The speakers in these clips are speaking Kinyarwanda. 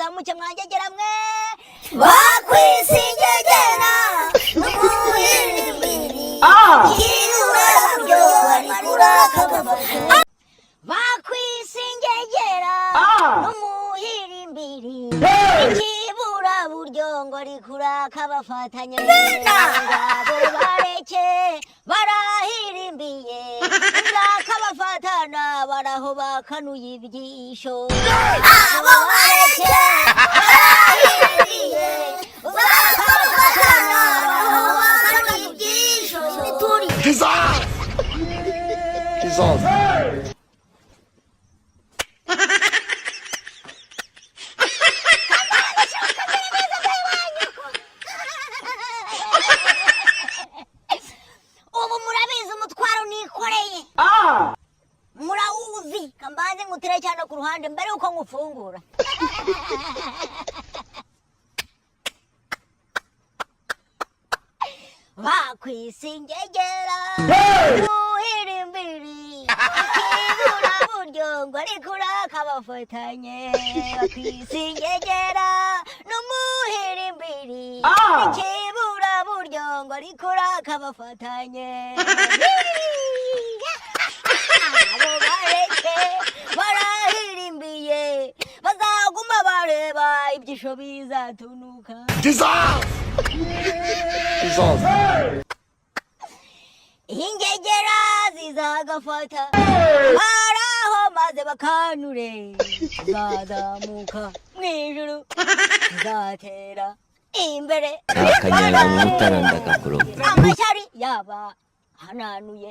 muzamuke mwangegera mwe bakwisingegera n'umuhirimbiri kirurabyo barikura kagafata bakwisingegera n'umuhirimbiri ikibura buryo ngo rikura kabafatanya ngabo bareke barahirimbiye kabafatana baraho bakanuye ibyisho abo bareke barahirimbiye kabafatana baraho bakanuye ibyisho Jesus. ubu murabizi umutwaro nikoreye murawuzi kambanze ngutere cyane ku ruhande mbere yuko ngufungura bakwisingegera muhirimbiri ikibura buryo ngo rikura kabafatanye bakwisingegera n'umuhirimbiri ikibura buryo ngo rikura kabafatanye abo bareke barahirimbiye bazaguma bareba ibyisho bizatunuka ingegera zizagafata baraho maze bakanure zazamuka mu ijuru zatera imbere akanyanga mutaranda gakuroga amashyari yaba hananuye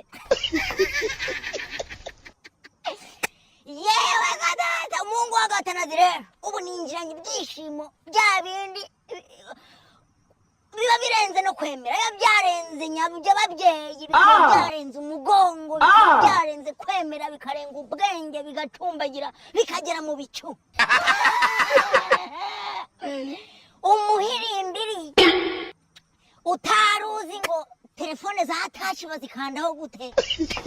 yewe gadata umungu wa gatanazi rero ubu ninjiranye ibyishimo bya bindi biba birenze no kwemera biba byarenze nyabyo ababyeyi bikaba byarenze umugongo bikaba byarenze kwemera bikarenga ubwenge bigacumbagira bikagera mu bicu umuhirimbiri utaruzi ngo telefone za tashi bazikandaho gute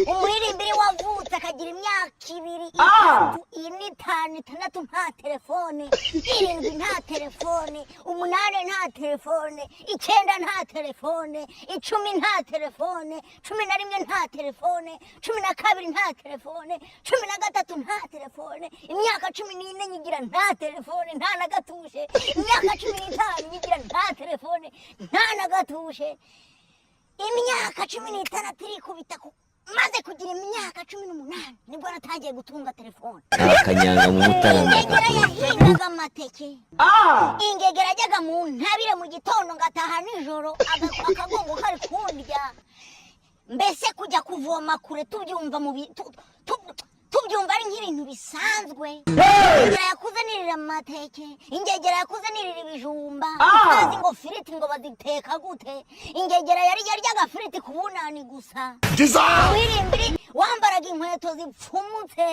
umuhirimbiri wavutse akagira imyaka 2 3 4 5 6 nta telefone 7 nta telefone 8 nta telefone 9 nta telefone 10 nta telefone 11 nta telefone 12 nta telefone 13 nta telefone imyaka 14 nyigira nta telefone nta na gatushe imyaka 15 nyigira nta telefone nta na gatushe imyaka 15 irikubita maze kugira imyaka 18 nibwo natangiye gutunga telefone akanyanga mutaranda gakuroga amateke ingegera ajyaga mu ntabire mu gitondo ngataha nijoro akagongo kari kundya mbese kujya kuvoma kure tubyumva mu tubyumva ari nk'ibintu bisanzwe ingegera yakuzanirira amateke ingegera yakuzanirira ibijumba utazi ngo firiti ngo baziteka gute ingegera yari yaryaga firiti ku bunani gusa wirimbiri wambaraga inkweto zipfumutse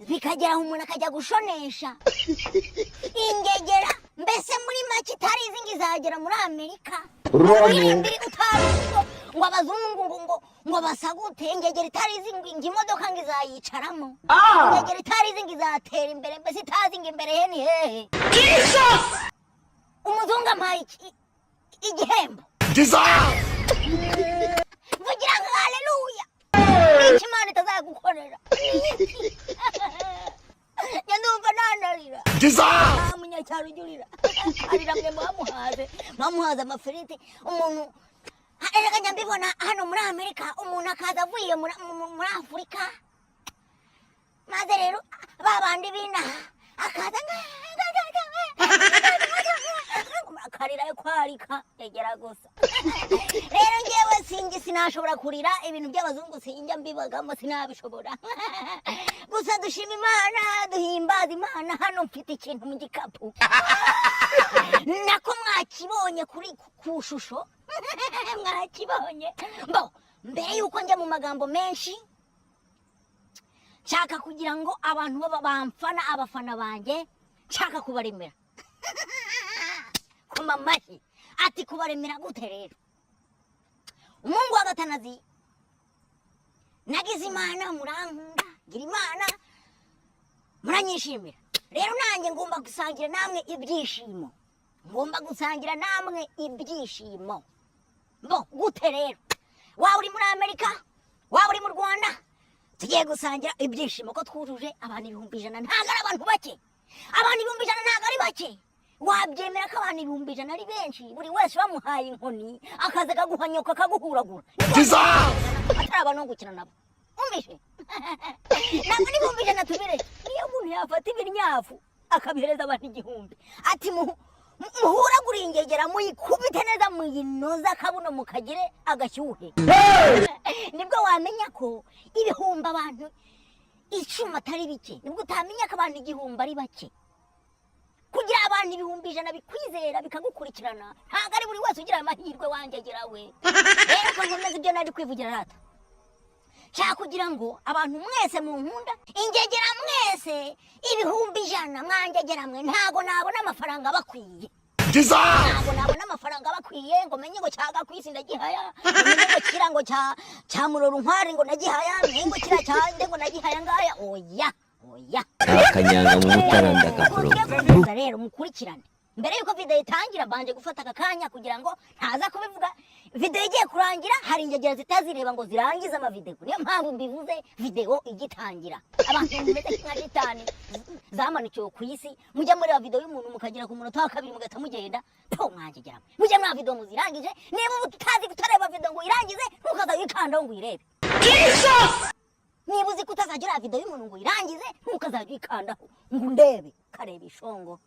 bikagera umuntu akajya gushonesha ingegera mbese muri make itarizi ngo izagera muri Amerika wirimbiri utazi ngo abazungu ngo basagute ingegera itarizi ngo imodoka ngo izayicaramo ingegera itarizi ngo izatera imbere mbese itazi ngo imbere he ni hehe umuzungu ampaye igihembo vugira ngo haleluya iki Imana itazagukorera nyandumva nanarira munyacyaro ujurira arira mwe mwamuhaze amafiriti umuntu erega nyambibona hano muri Amerika umuntu akaza avuye muri Afurika maze rero babandi binaha akaza akarira yo kwarika egera gusa rero ngewe sinashobora kurira ibintu by'abazungu sinjya mbibagamo sinabishobora gusa dushima Imana duhimbaza Imana hano mfite ikintu mu gikapu nako mwakibonye kuri ku shusho mwakibonye mbere yuko njya mu magambo menshi nshaka kugira ngo abantu bamfana abafana banjye nshaka kubaremera kuma mahi ati kubaremera gute rero umungu wa gatanazi nagize Imana murankunda gira Imana muranyishimira rero nanjye ngomba gusangira namwe ibyishimo, ngomba gusangira namwe ibyishimo. Bo gute rero? Waba uri muri Amerika, waba uri mu Rwanda, tugiye gusangira ibyishimo ko twujuje abantu 100,000. Ntabwo ari abantu bake, abantu 100,000 ntabwo ari bake. Wabyemera ko abantu 100,000 ari benshi, buri wese bamuhaye inkoni akaza kaguhanyoka kaguhuragura, atari abantu gukina nabo. Umishe ntabwo ni 100,000 tubireke. Niyo umuntu yafata ibinyafu akabihereza abantu 1,000 ati muhuragura ingegera muyikubite neza muyinoza akabuno mukagire agashyuhe, nibwo wamenya ko ibihumbi abantu 10 atari bike, nibwo utamenya ko abantu 1,000 ari bake. Kugira abantu 100,000 bikwizera bikagukurikirana ntabwo ari buri wese ugira amahirwe wangegera we. Rero ko nkomeza ibyo nari kwivugira rata, nshaka kugira ngo abantu mwese mu nkunda ingegera mwese 100,000 mwangegera mwe, ntago nabona amafaranga bakwiye, ntago nabona amafaranga bakwiye ngo menye ngo cyaga kwisi ndagihaya, menye ngo kirango cya muroro nkwari ngo nagihaya, menye ngo kira cyande ngo nagihaya ngaya. Oya akanyanga mu mutaranda kakuroga. Rero mukurikirane mbere yuko video itangira, banje gufata akanya kugira ngo ntaza kubivuga video igiye kurangira hari ingegera zitazireba ngo zirangize amavideo. Niyo mpamvu mbivuze video igitangira. Abantu mumeze nka gitani zamanikiwe ku isi, mujya muri video y'umuntu mukagira ku munota wa 2 mugata mugenda to mwangegera, mujya muri video muzirangije. Niba utazi kutareba video ngo irangize ntukaza yikanda ngo irebe. Niba uzi kutazagira video y'umuntu ngo irangize ntukaza yikanda ngo ndebe kareba ishongo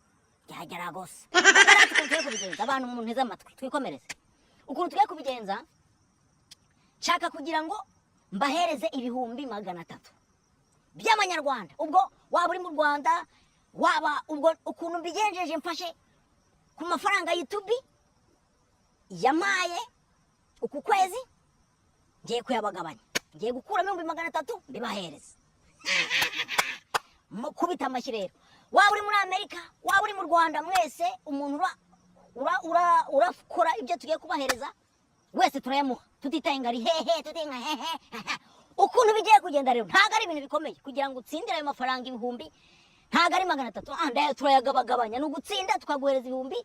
byagera gose. Tugiye kubigenza abantu mu nteze amatwi twikomereze. Ukuntu tugiye kubigenza, nshaka kugira ngo mbahereze 300 by'amanyarwanda. Ubwo waba uri mu Rwanda, waba ubwo ukuntu mbigenjeje mfashe ku mafaranga YouTube yamaye uku kwezi, ngiye kuyabagabanya, ngiye gukuramo 300 mbibahereze. Mukubita amashyi rero. Waba uri muri Amerika, waba uri mu Rwanda, mwese umuntu urakora ibyo tugiye kubahereza wese turayamuha, tutitaye ngari hehe tutinga hehe. Ukuntu bigiye kugenda rero ntago ari ibintu bikomeye kugira ngo utsindire ayo mafaranga 1,000, ntago ari 300. Ndayo turayagabagabanya, no gutsinda tukaguhereza 50,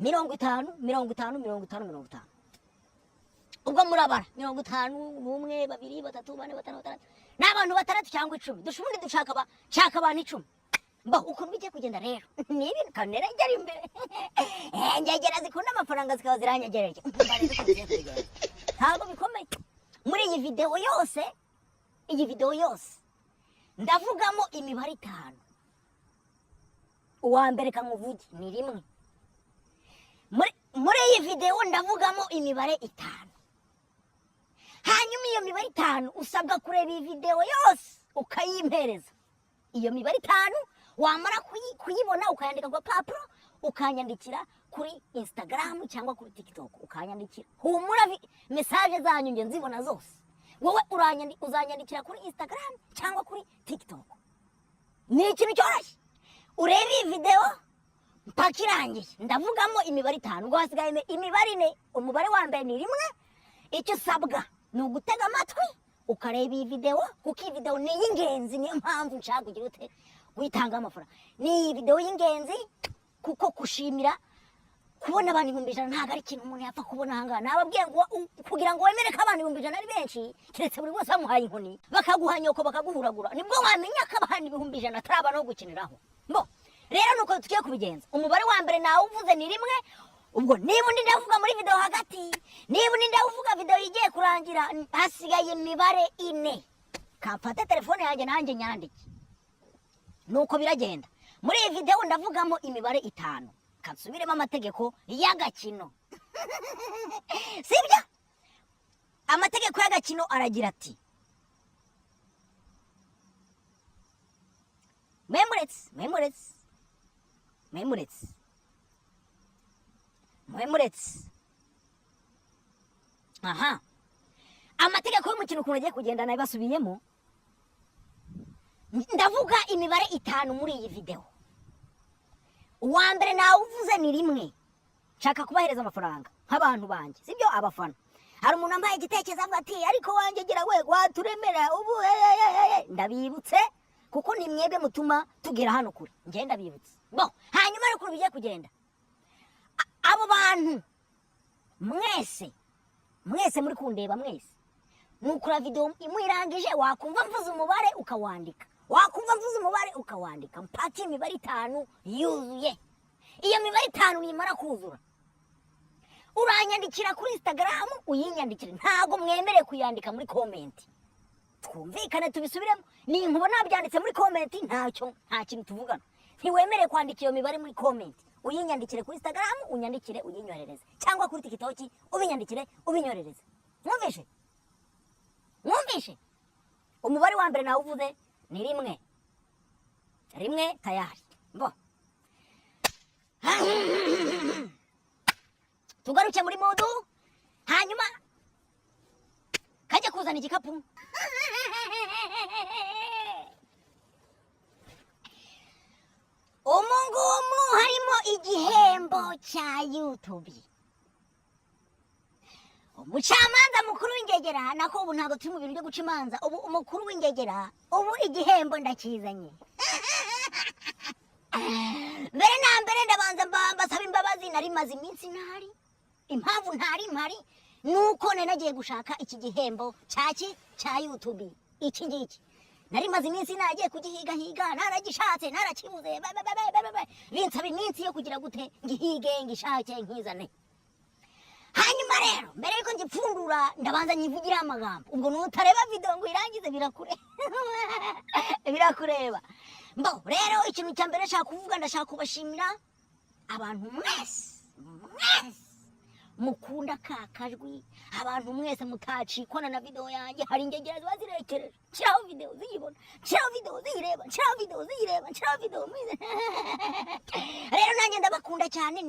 50, 50, 50. Ubwo murabara 50, 1, 2, 3, 4, 5, 6 n'abantu 6 cyangwa 10, dushubundi dushaka abantu 10. Mba ukuntu bigiye kugenda rero ni ibintu kanera njya imbere. Ngegera zikunda amafaranga zikaba ziranyegereje. Ntabwo bikomeye. Muri iyi video yose ndavugamo imibare 5. Uwa mbere kankuvuge ni 1. Muri iyi video ndavugamo imibare 5. Hanyuma iyo mibare 5 usabwa kureba iyi video yose ukayimpereza. Iyo mibare 5 wamara kuyibona ukayandika kwa papuro, ukanyandikira kuri Instagram cyangwa kuri TikTok, ukanyandikira. Humura message zanyu nge nzibona zose. Wowe uzanyandikira kuri Instagram cyangwa kuri TikTok. Ni ikintu cyoroshye. Urebe iyi video mpaka irangiye. Ndavugamo imibare 5. Ubwo hasigaye imibare 4. Umubare wa mbere ni 1. Icyo sabwa ni ugutega amatwi ukareba iyi video, kuko iyi video ni y'ingenzi. Niyo mpamvu nshaka kugira ute witanga amafaranga. Ni video y'ingenzi kuko kushimira kubona abantu 1,000 ntago ari ikintu umuntu yapfa kubona hanga. Nababwiye ngo kugira ngo wemere ko abantu 1,000 ari benshi, kiretse buri wese bamuhaye inkoni bakaguhanyoko bakaguhuragura, nibwo wamenya ko abantu 1,000 atari abantu bo gukiniraho. Mbo rero nuko tugiye kubigenza. Umubare wa mbere nawe uvuze ni 1. Ubwo niba undi ndavuga muri video hagati, niba undi ndavuga video igiye kurangira, hasigaye imibare 4. Kamfata telefone yanjye nanjye nyandike. Nuko biragenda. Muri iyi video ndavugamo imibare 5. Kansubiremo amategeko y'agakino. Sibyo? Amategeko y'agakino aragira ati: Memuretse. Aha. Amategeko y'umukino ukuntu agiye kugenda nayo basubiyemo. Ndavuga imibare 5 muri iyi video. Uwa mbere nawe uvuze ni 1. Nshaka kubahereza amafaranga nk'abantu banje, sibyo abafana. Hari umuntu ambaye igitekerezo avuga ati ariko wangegera we waturemera ubu ndabibutse kuko ni mwebwe mutuma tugera hano kure ngenda bibutse bo hanyuma rero bigiye kugenda abo bantu mwese muri kundeba mwese nukura video imwirangije wakumva mvuze umubare ukawandika mpaka imibare 5 yuzuye iyo mibare 5 nimara kuzura uranyandikira kuri Instagram uyinyandikire ntago mwemere kuyandika muri comment twumvikane tubisubiremo ni nkubo nabyanditse muri comment nta kintu tuvugana ntiwemere kwandika iyo mibare muri comment uyinyandikire kuri Instagram unyandikire uyinyorereze cyangwa kuri TikTok ubinyandikire ubinyorereze mwumvishe umubare wa mbere nawe uvuze ni rimwe tayari bo tugaruke muri modu hanyuma kajya kuzana igikapu umungumu harimo igihembo cya YouTube umucamanza mukuru w'ingegera nako ubu ntabwo turi mu bintu byo guca imanza ubu umukuru w'ingegera ubu igihembo ndakizanye mbere na mbere ndabanza mbasaba imbabazi nari maze iminsi ntari impamvu ntari mpari nuko nagiye gushaka iki gihembo cya YouTube iki ngiki nari maze iminsi nagiye kugihiga naragishatse narakibuze binsaba iminsi yo kugira gute ngihige ngishake nkizane hanyuma rero mbere yuko ngipfundura ndabanza nyivugira amagambo ubwo nutareba video ngo irangize birakureba mbo rero ikintu cya mbere nshaka kuvuga ndashaka kubashimira abantu mwese mukunda kakajwi abantu mwese mutacikona na video yanjye hari ingegera zibazirekereje nshiraho video ziyibona nshiraho video ziyireba rero nanjye ndabakunda cyane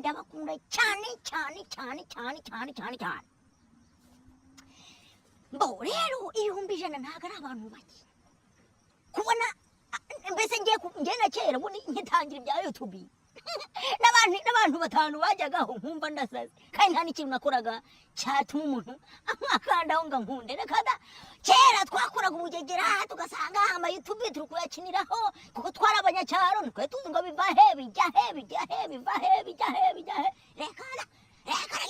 mbo rero 100 ntago ari abantu bake kubona mbese ngiye na kera ubundi nkitangira ibya YouTube n'abantu 5 bajyagaho nkumva ndasaze kandi nta n'ikintu nakoraga cyatuma umuntu akandaho nga nkunde rekada kera twakoraga umugegera tugasanga ama YouTube turi kuyakiniraho kuko twari abanyacyaro twe tuzi ngo biva he rekada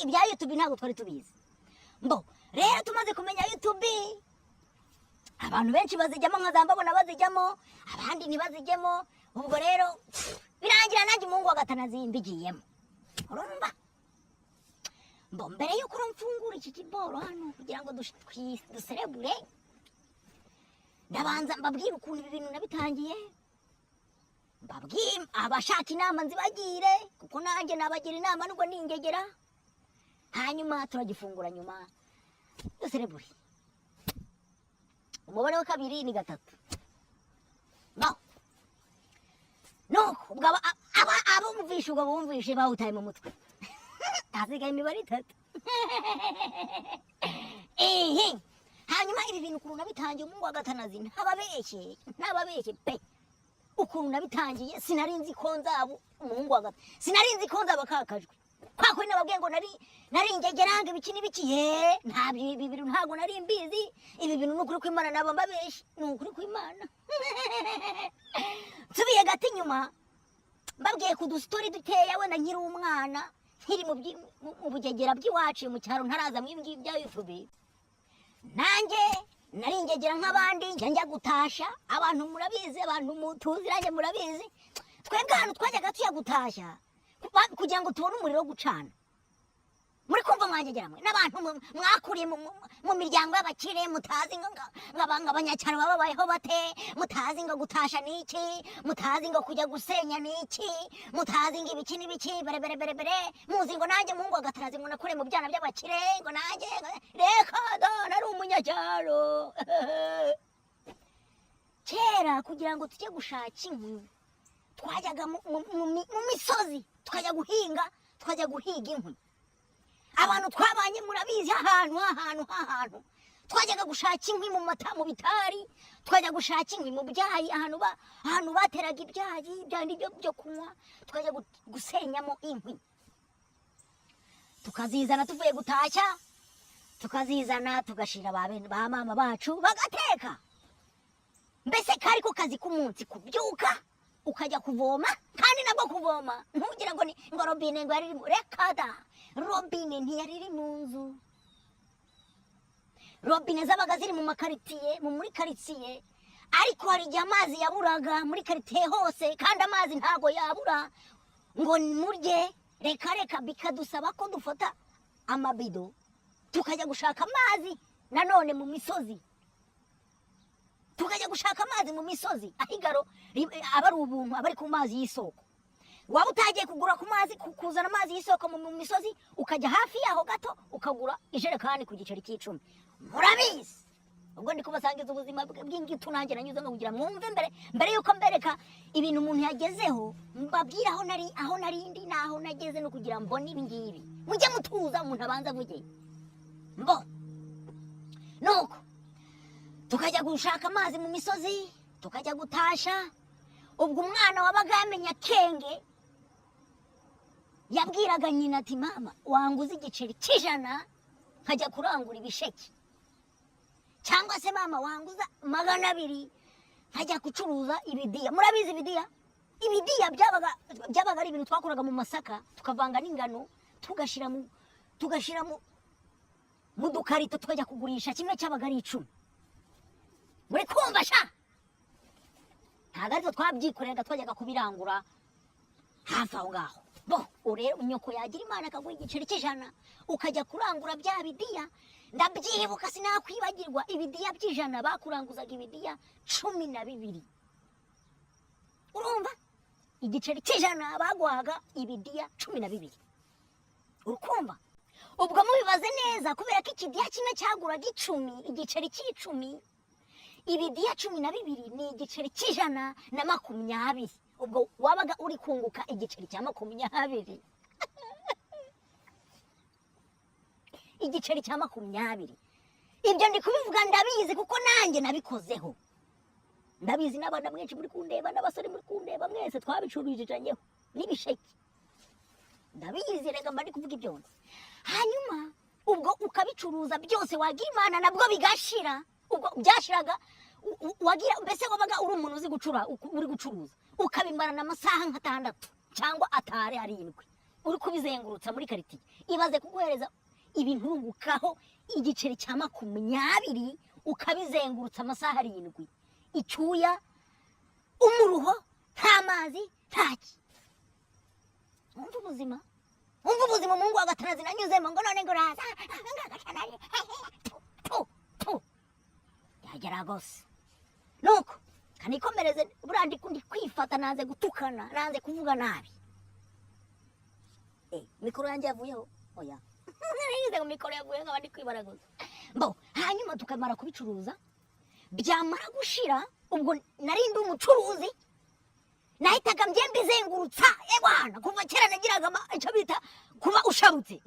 ibya YouTube ntabwo twari tubizi mbo rero tumaze kumenya YouTube abantu benshi bazijyamo nkazambabona bazijyamo abandi ntibazijyemo ubwo rero birangira nanjye Mungu agatanazimbigiye urumva mbo mbere yuko mfungura iki kiboro hano kugira ngo duserebure ndabanza mbabwira ukuntu ibi bintu nabitangiye mbabwira abashaka inama nzibagire kuko nanjye nabagira inama nubwo ningegera hanyuma turagifungura nyuma duserebure umubare wa 2 ni 3 no ubwo abo mumvishe ubwo bumvishe bawutaye mu mutwe hasigaye imibare 3 hanyuma ibi bintu ukuntu nabitangiye Mungu agatanazi ntababeshye pe ukuntu nabitangiye sinarinzi ko nzabo Mungu sinarinzi ko nzaba kakajwe kwako nababwiye ngo nari ingegeranga ibiki ntabyo ibi bintu ntago nari mbizi ibi bintu n'ukuri kw'Imana nabo mbabeshye n'ukuri kw'Imana tubiye gati nyuma mbabwiye ku story duteye wenda nkiri umwana nkiri mu bugegera bw'iwacu mu cyaro ntaraza mwibwi bya YouTube nanjye nari ingegera nk'abandi njya gutasha abantu murabizi abantu mutuziranye murabizi twebwe hano twajyaga tuyagutasha kugira ngo tubone umuriro gucana muri kumva mwangegera mwe n'abantu mwakuriye mu miryango y'abakire mutazi ngabanga abanyacyaro babayeho bate mutazi ngo gutasha niki mutazi ngo kujya gusenya niki mutazi ngo ibiki bere muzi ngo nanjye Mungu agatarazi ngo nakure mu byana by'abakire ngo nanjye reka nari umunyacyaro kera kugira ngo tujye gushaka inkwi twajyaga mu misozi tukajya guhiga inkwi abantu twabanye murabizi ahantu twajyaga gushaka inkwi mu mata mu bitari twajya gushaka inkwi mu byayi ahantu bateraga ibyayi byandi byo kunywa twajya gusenyamo inkwi tukazizana tuvuye gutashya tukazizana tugashira ba mama bacu bagateka mbese kari ko kazi k'umunsi kubyuka ukajya kuvoma kandi nabwo kuvoma ntugira ngo ngo robine ngo yari reka da robine ntiyari iri mu nzu robine zabaga ziri mu makaritiye muri karitsiye ariko hari igihe amazi yaburaga muri karitiye hose kandi amazi ntago yabura ngo murye reka bikadusaba ko dufata amabido tukajya gushaka amazi nanone mu misozi tukajya gushaka amazi mu misozi ahigaro aba ari ubuntu aba ari ku mazi y'isoko waba utagiye kugura ku mazi kuzana amazi y'isoko mu misozi ukajya hafi yaho gato ukagura ijerekani ku giceri cy'icumi murabizi ubwo ndi kubasangiza ubuzima bw'ingitu nanjye nanyuzemo kugira mwumve mbere yuko mbereka ibintu umuntu yagezeho mbabwira aho narindi naho nageze no kugira mbone ibi ngibi mujye mutuza umuntu abanza avuge mbo nuko tukajya gushaka amazi mu misozi tukajya gutasha ubwo umwana wabaga yamenya kenge yabwiraga nyina ati mama wanguze igiceri cy'ijana nkajya kurangura ibisheke cyangwa se mama wanguza 200 nkajya gucuruza ibidiya murabizi ibidiya byabaga ari ibintu twakuraga mu masaka tukavanga n'ingano tugashira mu dukarito tukajya kugurisha kimwe cyabaga ari 10 muri kumva sha ntabwo ariko twabyikoreraga twajyaga kubirangura hafi aho ngaho bo urero nyoko yagira imana akaguha igiceri cy'ijana ukajya kurangura bya bidiya ndabyibuka sinakwibagirwa ibidiya by'ijana bakuranguzaga ibidiya 12 urumva igiceri cy'ijana baguhaga ibidiya 12 urukumva ubwo mubibaze neza kubera ko ikidiya kimwe cyaguraga 10 igiceri cy'icumi ibidiya 12 ni igiceri cy'ijana na 20 ubwo wabaga uri kunguka igiceri cya 20 igiceri cya 20 ibyo ndi kubivuga ndabizi kuko nanjye nabikozeho ndabizi n'abana mwenshi muri kundeba n'abasore muri kundeba mwese twabicurujijanyeho n'ibisheke ndabizi rega mba ndi kuvuga ibyo hanyuma ubwo ukabicuruza byose wagira imana nabwo bigashira ubwo byashiraga wagira mbese wabaga uri umuntu uzi uri gucuruza ukabimarana amasaha nka 6 cyangwa atare 7 uri kubizengurutsa muri karitiye ibaze kuguhereza ibintu urungukaho igiceri cya 20 ukabizengurutsa amasaha 7 icyuya umuruho nta mazi ntaki umva ubuzima umungu agatanazi nanyuzemo ngo none ngo raza ngagatanari yagera gose nuko kanikomereze burandi kundi kwifata naze gutukana naze kuvuga nabi mikoro yanjye yavuyeho oya nize ngo mikoro yavuye nk'abandi kwibaraguza mbo hanyuma tukamara kubicuruza byamara gushira ubwo narindi umucuruzi nahitaga mbyembizengurutsa ebwana kuva kera nagiraga icyo bita kuba ushabutse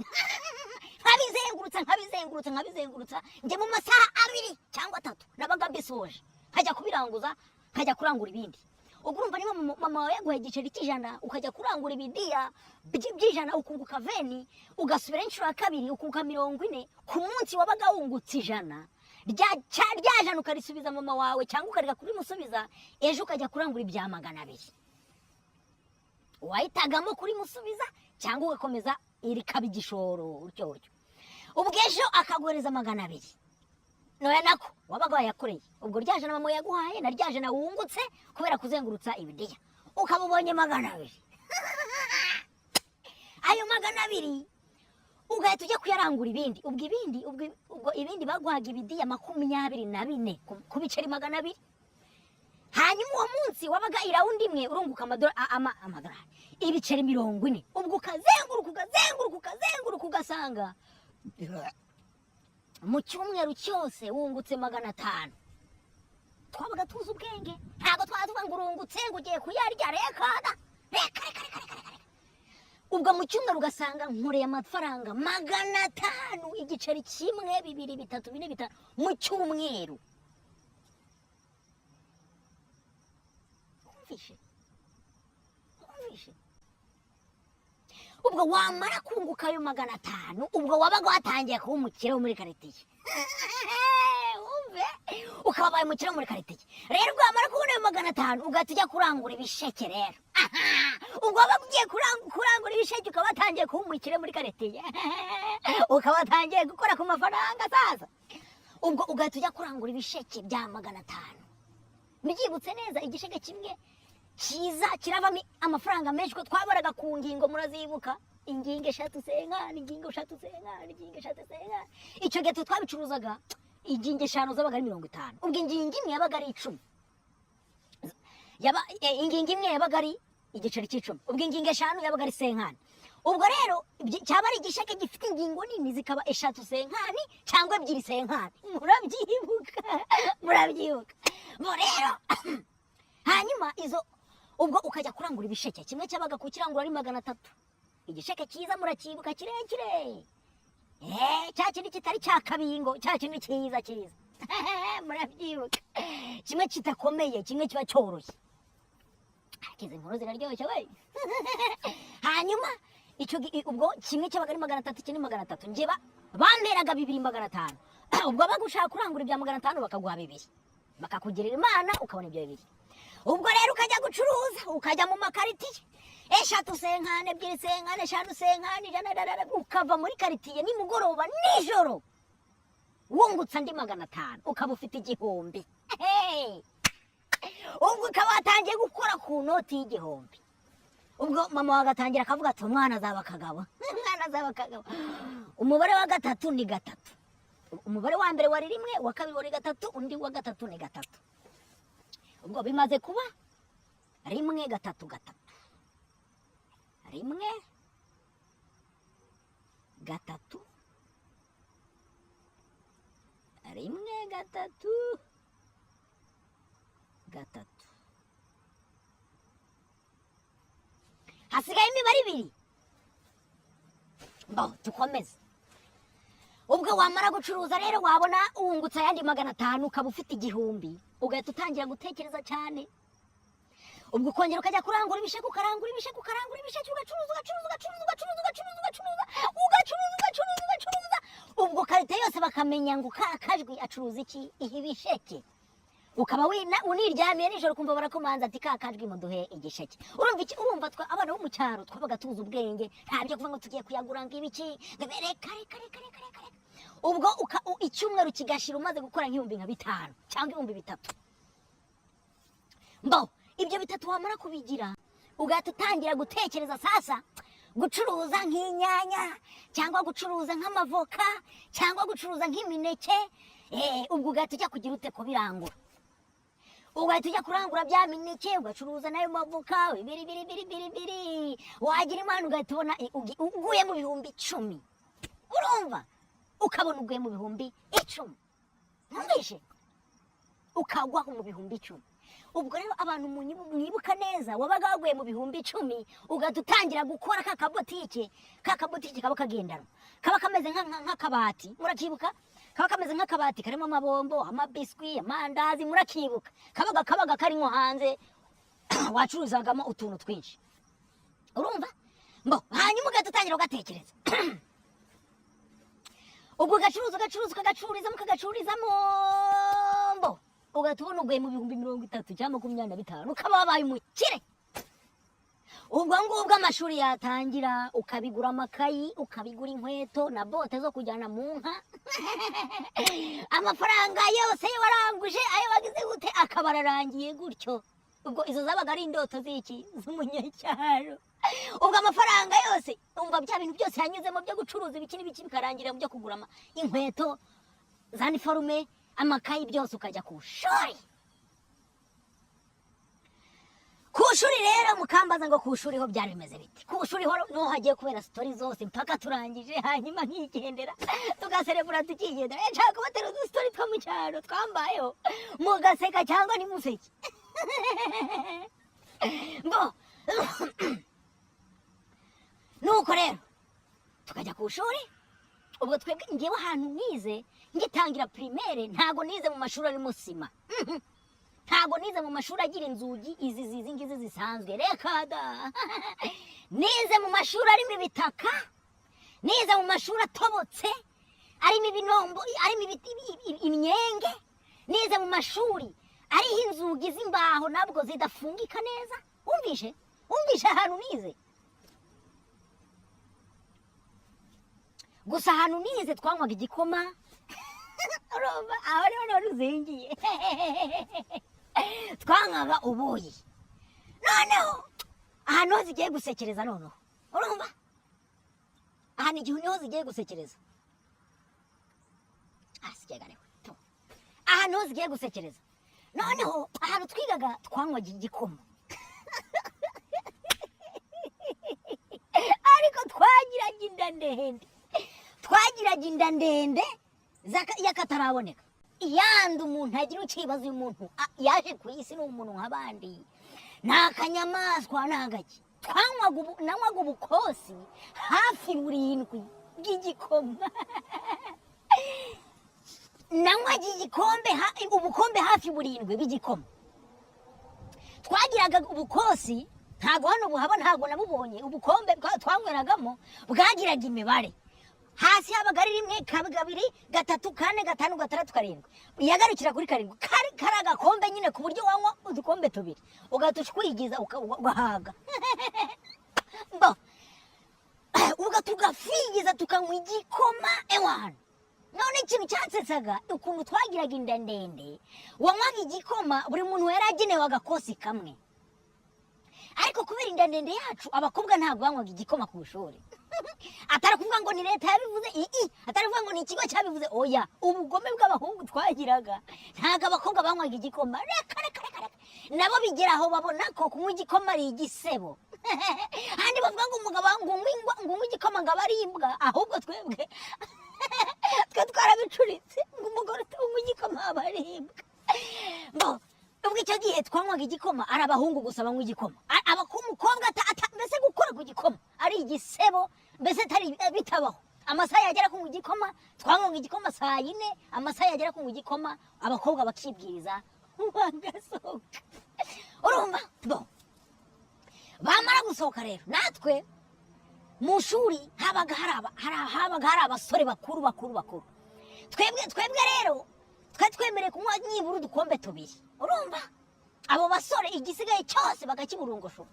nkabizengurutsa njye mu masaha 2 cyangwa 3 nabaga mbisoje nkajya kubiranguza nkajya kurangura ibindi ubwo urumva niba mama wawe yaguha igiceri cy'ijana ukajya kurangura ibidiya by'ijana ukunguka 20 ugasubira inshuro ya 2 ukunguka 40 ku munsi wabaga wungutse ijana ryajana ukarisubiza mama wawe cyangwa ukareka kurimusubiza ejo ukajya kurangura ibya 200 wahitagamo kurimusubiza cyangwa ugakomeza iri kabigishoro uryo ubwo ejo akaguhereza 200 noya nako wabaga wayakoreye ubwo ryajana mama yaguhaye na ryajana wungutse kubera kuzengurutsa ibidiya ukabubonye 200 ayo 200 ugahita ujya kuyarangura ibindi ubwo ibindi baguhaga ibidiya 24 ku biceri 200 hanyuma uwo munsi wabaga irawundi imwe urunguka amadolari ibiceri 40 ubwo ukazenguruka ugasanga mu cyumweru cyose wungutse 500 twabaga tuzi ubwenge ntabwo twavuga ngo urungutse ngo ugiye kuyarya reka ubwo mu cyumweru ugasanga nkoreye amafaranga 500 igiceri 1 2 3 4 5 mu cyumweru umvishe ubwo wamara kunguka ayo 500 ubwo wabaga watangiye kuba umukire wo muri karitiye ukabaye umukire muri karitsiye rero wamara kubona ayo 500 ugahita ujya kurangura ibisheke rero ubwo waba ugiye kurangura ibisheke ukaba watangiye kuba umukire muri karitsiye ukaba watangiye gukora ku mafaranga sasa ubwo ugahita ujya kurangura ibisheke bya 500 mbyibutse neza igisheke kimwe kiza kiravamo amafaranga menshi ko twabaraga ku ngingo murazibuka ingingo 3 senkani ingingo 3 senkani ingingo 3 senkani icyo gihe twabicuruzaga ingingo 5 zabaga ari 50 ubwo ingingo imwe yabaga ari 10 ingingo imwe yabaga ari igiceri cy'icumi ubwo ingingo 5 yabaga ari senkani ubwo rero cyaba ari igisheke gifite ingingo nini zikaba 3 senkani cyangwa 2 senkani murabyibuka bo rero hanyuma izo ubwo ukajya kurangura ibisheke kimwe cyabaga ku kirangura ari 300 igisheke cyiza murakibuka kirekire cya kindi kitari cya kabingo cya kindi cyiza murabyibuka kimwe kitakomeye kimwe kiba cyoroshye akize inkuru ziraryoshye we hanyuma icyo ubwo kimwe cyabaga ari 300 kindi 300 njye bamberaga 2,500 ubwo bagushaka kurangura ibya 500 bakaguha 2 bakakugirira imana ukabona ibyo 2 ubwo rero ukajya gucuruza ukajya mu makaritiye 3 senkani 2 senkani 5 senkani ukava muri karitiye nimugoroba nijoro wungutsa ndi 500 ukaba ufite igihumbi ubwo ukaba watangiye gukora ku noti y'igihumbi ubwo mama wagatangira akavuga ati umwana azaba akagabo umubare wa 3 ni 3 umubare wa mbere wari 1 wa kabiri wari 3 undi wa 3 ni 3 ubwo bimaze kuba 1 3 3 1 3 1 3 3 hasigaye imibare 2 bo tukomeze ubwo wamara gucuruza rero wabona uwungutsa yandi 500 ukaba ufite igihumbi ugahita utangira gutekereza cyane ubwo ukongera ukajya kurangura ibisheke ukarangura ibisheke ugacuruza ubwo karite yose bakamenya ngo kakajwi acuruza iki ibisheke ukaba uniryamiye nijoro kumva barakomanza ati kakajwi muduhe igisheke urumva twa abana bo mu cyaro twabaga tuzi ubwenge ntabyo kuvuga ngo tugiye kuyagura ngo ibiki reka ubwo icyumweru kigashira umaze gukora nk'ibihumbi nka 5 cyangwa ibihumbi 3 mbo ibyo 3 wamara kubigira ugahita utangira gutekereza sasa gucuruza nk'inyanya cyangwa gucuruza nk'amavoka cyangwa gucuruza nk'imineke ubwo ugahita ujya kugira ute kubirangura ugahita ujya kurangura bya mineke ugacuruza nayo mavoka biri wagira imana ugahita ubona uguye mu bihumbi 10 urumva ukabona uguye mu bihumbi 10 ntumvishe ukagwa mu bihumbi 10 ubwo rero abantu mwibuka neza wabaga waguye mu bihumbi 10 ugahita utangira gukora kakabotike kaba kagendana kaba kameze nk'akabati murakibuka kaba kameze nk'akabati karimo amabombo amabiswi amandazi murakibuka kabaga karimo hanze wacuruzagamo utuntu twinshi urumva mbo hanyuma ugahita utangira ugatekereza ubwo ugacururizamo mbo ugahita ubona uguye mu bihumbi 30 cyangwa 25 ukaba wabaye umukire ubwo ngubwo amashuri yatangira ukabigura amakayi ukabigura inkweto na bote zo kujyana mu nka amafaranga yose waranguje ayo wagize gute akabararangiye gutyo ubwo izo zabaga ari indoto z'iki z'umunyacyaro ubwo amafaranga yose umva bya bintu byose yanyuzemo byo gucuruza ibiki bikarangira mu byo kugura inkweto za uniforme amakayi byose ukajya ku shuri rero mukambaza ngo ku shuri ho byari bimeze biti ku shuri ho no hagiye kubera story zose mpaka turangije hanyuma nkigendera tugaserebura tukigendera nshaka kubatera story two mu cyaro twambayeho mugaseka cyangwa ni museki bo nuko rero tukajya ku shuri ubwo twebwe ngiye ahantu nize ngitangira primaire ntago nize mu mashuri ari musima ntago nize mu mashuri agira inzugi izi ngizi zisanzwe reka da nize mu mashuri arimo ibitaka nize mu mashuri atobotse arimo ibinombo arimo imyenge nize mu mashuri ariho inzugi z'imbaho nabwo zidafungika neza. Umvishe ahantu nize. Gusa ahantu nize twanywaga igikoma. Urumva aho rero ruzingiye. Twanywaga ubuyi. Noneho ahantu ho zigiye gusekereza noneho. Urumva ahantu igihe niho zigiye gusekereza. Asigarewe to ahantu ho zigiye gusekereza. Noneho ahantu twigaga twanywaga igikoma. Ariko twagiraga inda ndende yakataraboneka. Yandi umuntu agira ukibaza uyu muntu yaje ku isi ni umuntu nk'abandi, nta kanyamaswa ntagaki. Nanywaga ubukosi hafi 7 bw'igikoma. Nanywaga ubukombe hafi 7 bw'igikoma. Twagiraga ubukosi ntago hano buhaba, ntago nabubonye. Ubukombe twanyweragamo bwagiraga imibare. Hasi habaga ari 1, 2, 3, 4, 5, 6, 7. Yagarukira kuri 7. Karaga kombe nyine ku buryo wanywa udukombe 2 ugatushwigiza ugahaga. Mbo ugatugafigiza tukanywa igikoma ewana. None ikintu cyatsetsaga ukuntu twagiraga inda ndende, wanywaga igikoma buri muntu yaragenewe agakosi kamwe. Ariko kubera inda ndende yacu abakobwa ntabwo banywaga igikoma ku ishuri. Atari kuvuga ngo ni leta yabivuze, atari kuvuga ngo ni ikigo cyabivuze, oya. Ubugome bw'abahungu twagiraga ntago abakobwa banywaga igikoma. Reka nabo bigeraho babona ko kunywa igikoma ari igisebo. Handi bavuga ngo umugabo ngo igikoma ngo ari imbwa, ahubwo twebwe twarabicuritse ngo umugore unywa igikoma aba ari imbwa. Mbo ubwo icyo gihe twanywaga igikoma ari abahungu gusa banywa igikoma. Umukobwa mbese gukora ku gikoma ari igisebo, mbese atari bitabaho. Amasaha yagera kunywa igikoma, twanywaga igikoma saa 4, amasaha yagera kunywa igikoma abakobwa bakibwiriza bagasohoka. Urumva bo bamara gusohoka rero natwe mu shuri habaga hari abasore bakuru. Twebwe rero twemereye kunywa nibura udukombe 2. Urumva abo basore igisigaye cyose bakakiburungosho.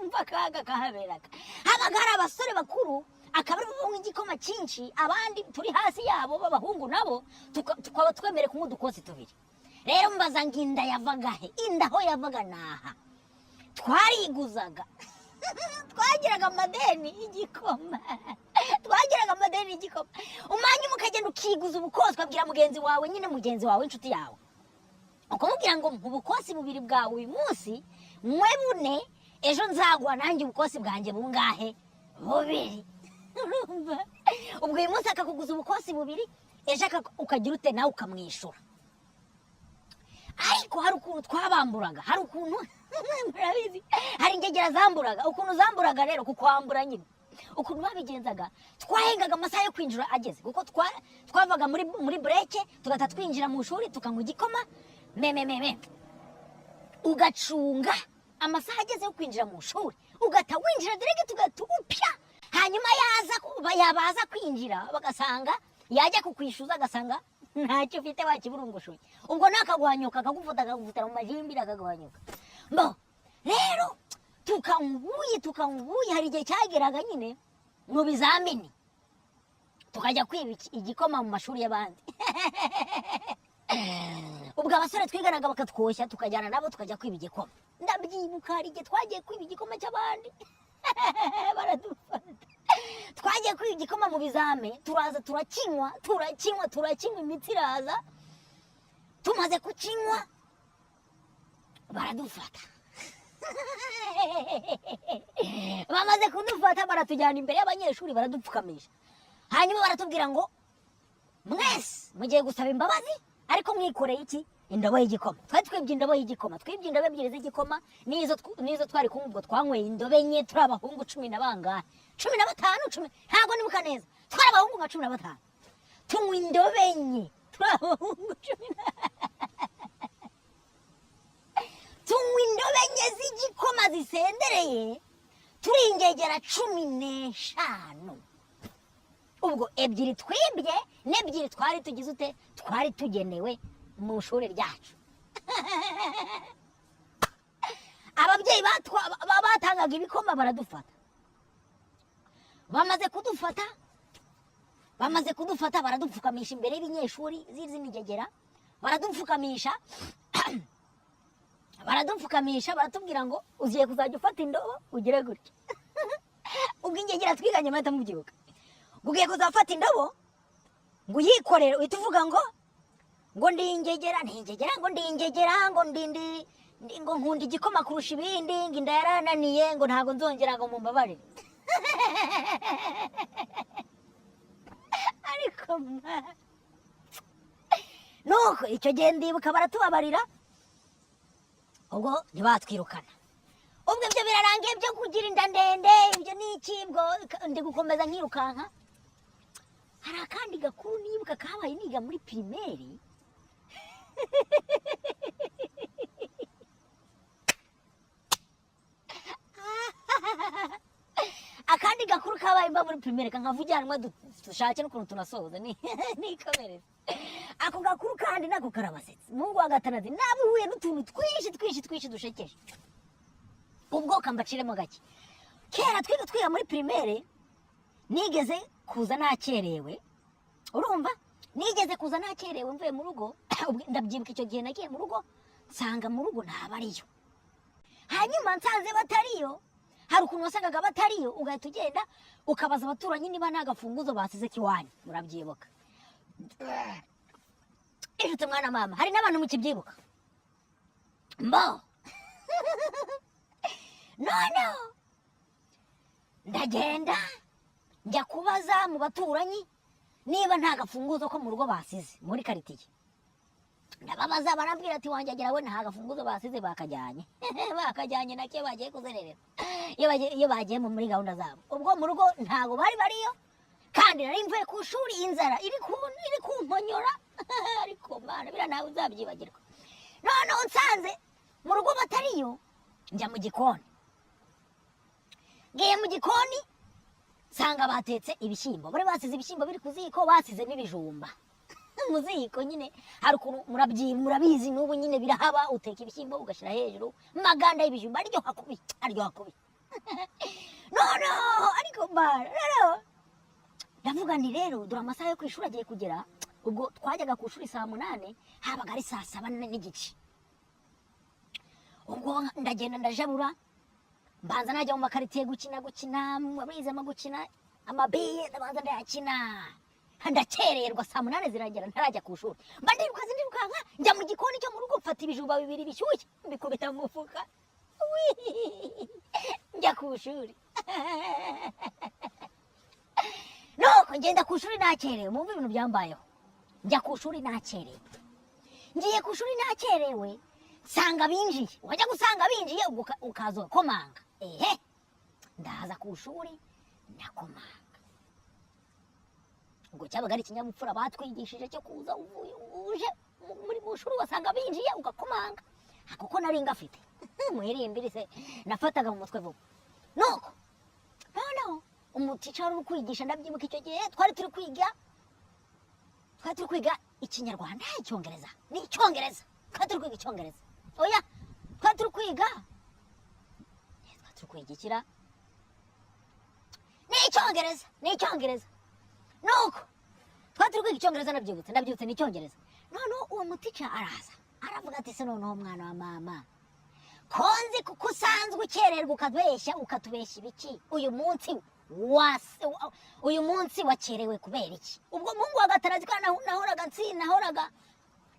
Umva kaga kahaberaga. Habaga hari abasore bakuru akaba ari banywa igikoma cyinshi, abandi turi hasi yabo b'abahungu nabo tukaba twemereye kunywa udukosi 2. Rero mbaza nginda yavaga he? Inda ho yavaga naha. Twariguzaga. Twagiraga amadeni y'igikoma. Umanyi mukagenda ukiguza ubukosi ukabwira mugenzi wawe inshuti yawe. Ukamubwira ngo ubukosi 2 bwawe uyu munsi mwe 4, ejo nzagwa nanjye ubukosi bwanjye bungahe 2. Urumva ubwo uyu munsi akakuguza ubukosi 2, ejo ukagira ute nawe ukamwishura. Ariko hari ukuntu twabamburaga, hari ukuntu murabizi, hari ingegera zamburaga. Ukuntu zamburaga rero kukwambura nyine, ukuntu babigenzaga, twahengaga amasaha yo kwinjira ageze, kuko twavaga muri break tugata twinjira mu shuri tukanywa igikoma ugacunga amasaha ageze yo kwinjira mu shuri, ugata winjira direct tugatupya. Hanyuma yabaza kwinjira bagasanga yajya kukwishuza agasanga ntacyo ufite wakiburungushuye. Ubwo nakaguhanyuka akagufata mu majimbira akagahanyuka. Mbo rero tukanyubuye hari igihe cyageraga nyine mu bizamini tukajya kwiba igikoma mu mashuri y'abandi. Ubwo abasore twiganaga bakatwoshya tukajyana nabo tukajya kwiba igikoma. Ndabyibuka hari igihe twagiye kwiba igikoma cy'abandi. Baradufata. Twagiye kwiba igikoma mu bizame, turaza turakinywa imitsi iraza. Tumaze kukinywa baradufata. Bamaze kudufata baratujyana imbere y'abanyeshuri baradupfukamisha. Hanyuma baratubwira ngo mwese mugiye gusaba imbabazi, ariko mwikoreye iki? Indobo y'igikoma. Twibye indobo y'igikoma, twibye indobo 2 z'igikoma, nizo twari kumva. Ubwo twanyweye indobo enye, turi abahungu 10 na bangahe, 15 ntago nibuka neza, twari abahungu nka 15 tunywa indobo enye, turi abahungu 10 tunywa indobo enye z'igikoma zisendereye, turi ingegera 15. Ubwo 2 twibye n'2 twari tugize ute, twari tugenewe mu ishuri ryacu ababyeyi batangaga ibikoma baradufata bamaze kudufata baradupfukamisha imbere y'ibinyeshuri z'imigegera baradupfukamisha baratubwira ngo ugiye kuzajya ufata indobo ugire gutya ubwo ingegera twiganye mahita mubyibuka ugiye kuzafata indobo ngo uyikorere uhita uvuga ngo ndi ingegera ntingegera ngo ndi ingegera ngo ngo nkunda igikoma kurusha ibindi ngo inda yarananiye ngo ntabwo nzongera ngo mumbabarire ariko nuko icyo gihe ndibuka baratubabarira ubwo ntibatwirukana ubwo ibyo birarangiye byo kugira inda ndende ibyo ni iki bwo ndi gukomeza nkirukanka hari akandi gakuru nibuka kabaye niga muri pirimeri akandi gakuru kabaye mba muri pirimeri kankavugiranwa dushake n'ukuntu tunasoza nikomereza ako gakuru kandi nako karabasetsa mungu wa gatanazi nabuhuye n'utuntu twinshi dushekeje ubwo kambaciremo gake kera twiga muri pirimeri nigeze kuza nakerewe urumva nigeze kuza nakerewe mvuye mu rugo ndabyibuka icyo gihe nagiye mu rugo nsanga mu rugo ntabariyo hanyuma nsanze batariyo hari ukuntu wasangaga batariyo ugahita ugenda ukabaza abaturanyi niba nta gafunguzo basize kiwanyu murabyibuka ijute mwana mama hari n'abantu mukibyibuka mbo noneho ndagenda njya kubaza mu baturanyi niba nta gafunguzo ko mu rugo basize muri karitiye ndababaza barambwira ati wanjye agira we nta gafunguzo basize bakajyanye nake bagiye kuzererera iyo bagiye muri gahunda zabo ubwo mu rugo ntago bari bariyo kandi nari mvuye ku ishuri inzara iri kumponyora ariko mana bira nawe uzabyibagirwa noneho nsanze mu rugo batariyo njya mu gikoni ngiye mu gikoni nsanga batetse ibishyimbo bari basize ibishyimbo biri ku ziko basize n'ibijumba mu ziko nyine hari ukuntu murabizi n'ubu nyine birahaba uteka ibishyimbo ugashyira hejuru maganda y'ibijumba aryoha kubi no ariko rero ndavuga nti rero dore amasaha yo ku ishuri agiye kugera ubwo twajyaga ku ishuri saa 8 habaga ari saa 7 n'igice ubwo ndagenda ndajabura mbanza najya mu makaritiye gukina abizemo gukina amabiye ndabanza ndayakina ndakererwa saa 8 ziragera ntarajya ku ishuri mba ndirukanka njya mu gikoni cyo mu rugo mfata ibijumba 2 bishyushye mbikubita mu mufuka njya ku ishuri nuko ngenda ku ishuri nakerewe mumva ibintu byambayeho njya ku ishuri nakerewe ngiye ku ishuri nakerewe sanga binjiye wajya gusanga binjiye ukaza komanga ndaza ku ishuri ndakomanga ubwo cyabaga ari ikinyabupfura batwigishije cyo kuza uje muri bushuri wasanga binjiye ugakomanga kuko nari ngafite muhirimbiri se nafataga mu mutwe vuba nuko noneho umutica uri kwigisha ndabyibuka icyo gihe twari turi kwiga ikinyarwanda icyongereza n'icyongereza twari turi kwiga icyongereza oya twari turi kwiga ikira n'icyongereza nuko twari turi kwiga icyongereza ndabyibutse n'icyongereza noneho uwo mutica araza aravuga ati se noneho mwana wa mama konzi kuko usanzwe ukererwa ukatubeshya ibiki uyu munsi wakerewe kubera iki ubwo mungu wa gatanazi kandi nahoraga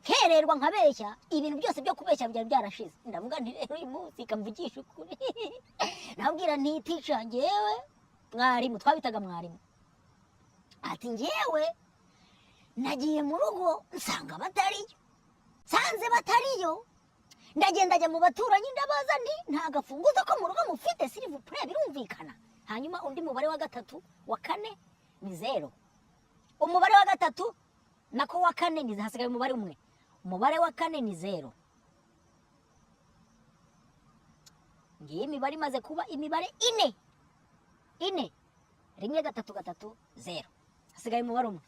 kererwa nkabeshya ibintu byose byo kubeshya byari byarashize ndavuga nti rero uyu munsi kamvugisha ukuri nabwira nti tica ngewe mwarimu twabitaga mwarimu ati ngewe nagiye mu rugo nsanga batariyo ndagenda njya mu baturanyi ndabaza nti nta gafunguzo ko mu rugo mufite s'il-vous-plaît birumvikana hanyuma undi mubare wa 3 wa 4 ni 0 umubare wa 3 nako wa 4 ni hasigaye umubare umwe umubare wa 4 ni 0 ngiye imibare imaze kuba imibare 4 1 3 0 hasigaye umubare umwe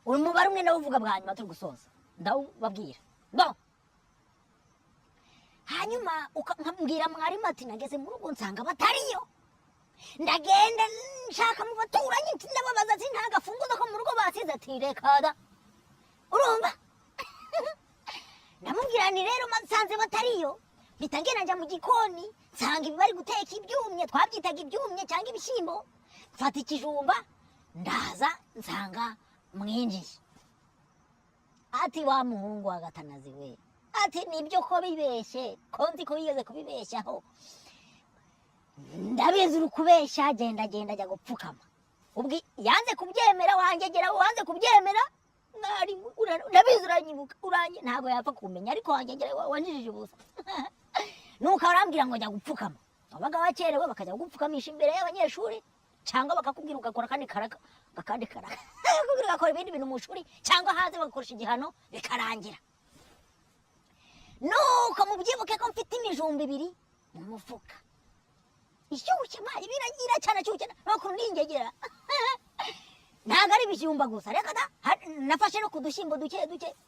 umubare umwe nawo uvuga bwa nyuma turi gusoza ndababwira no hanyuma ukambwira mwarimu ati nageze mu rugo nsanga batariyo ndagenda nshaka mu baturanyi ndababaza ati nta gafunguzo ko mu rugo basize ati reka da urumva ndamubwira ni rero nsanze batariyo mpita ngenda njya mu gikoni nsanga ibi bari guteka ibyumye twabyitaga ibyumye cyangwa ibishyimbo mfata ikijumba ndaza nsanga mwinjiye ati wa muhungu wa Gatanazi we ati nibyo ko bibeshye ko nzi ko bigeze kubibeshyaho ndabizi uri kubeshya genda ajya gupfukama ubwo yanze kubyemera wangegera wanze kubyemera ndabizi uranyibuka ntabwo yapfa kumenya ariko wangegera wanjijije ubusa nuko arambwira ngo njya gupfukama wabaga wakerewe bakajya gupfukamisha imbere y'abanyeshuri cyangwa bakakubwira ugakora kandi karaka bakakubwira ugakora ibindi bintu mu ishuri cyangwa hanze bagakoresha igihano bikarangira nuko mubyibuke ko mfite imijumba 2 mu mufuka ishyushye mayi biragira cyane cyuke nuko ningegera ntago ari ibijumba gusa reka da nafashe no kudushyimbo duke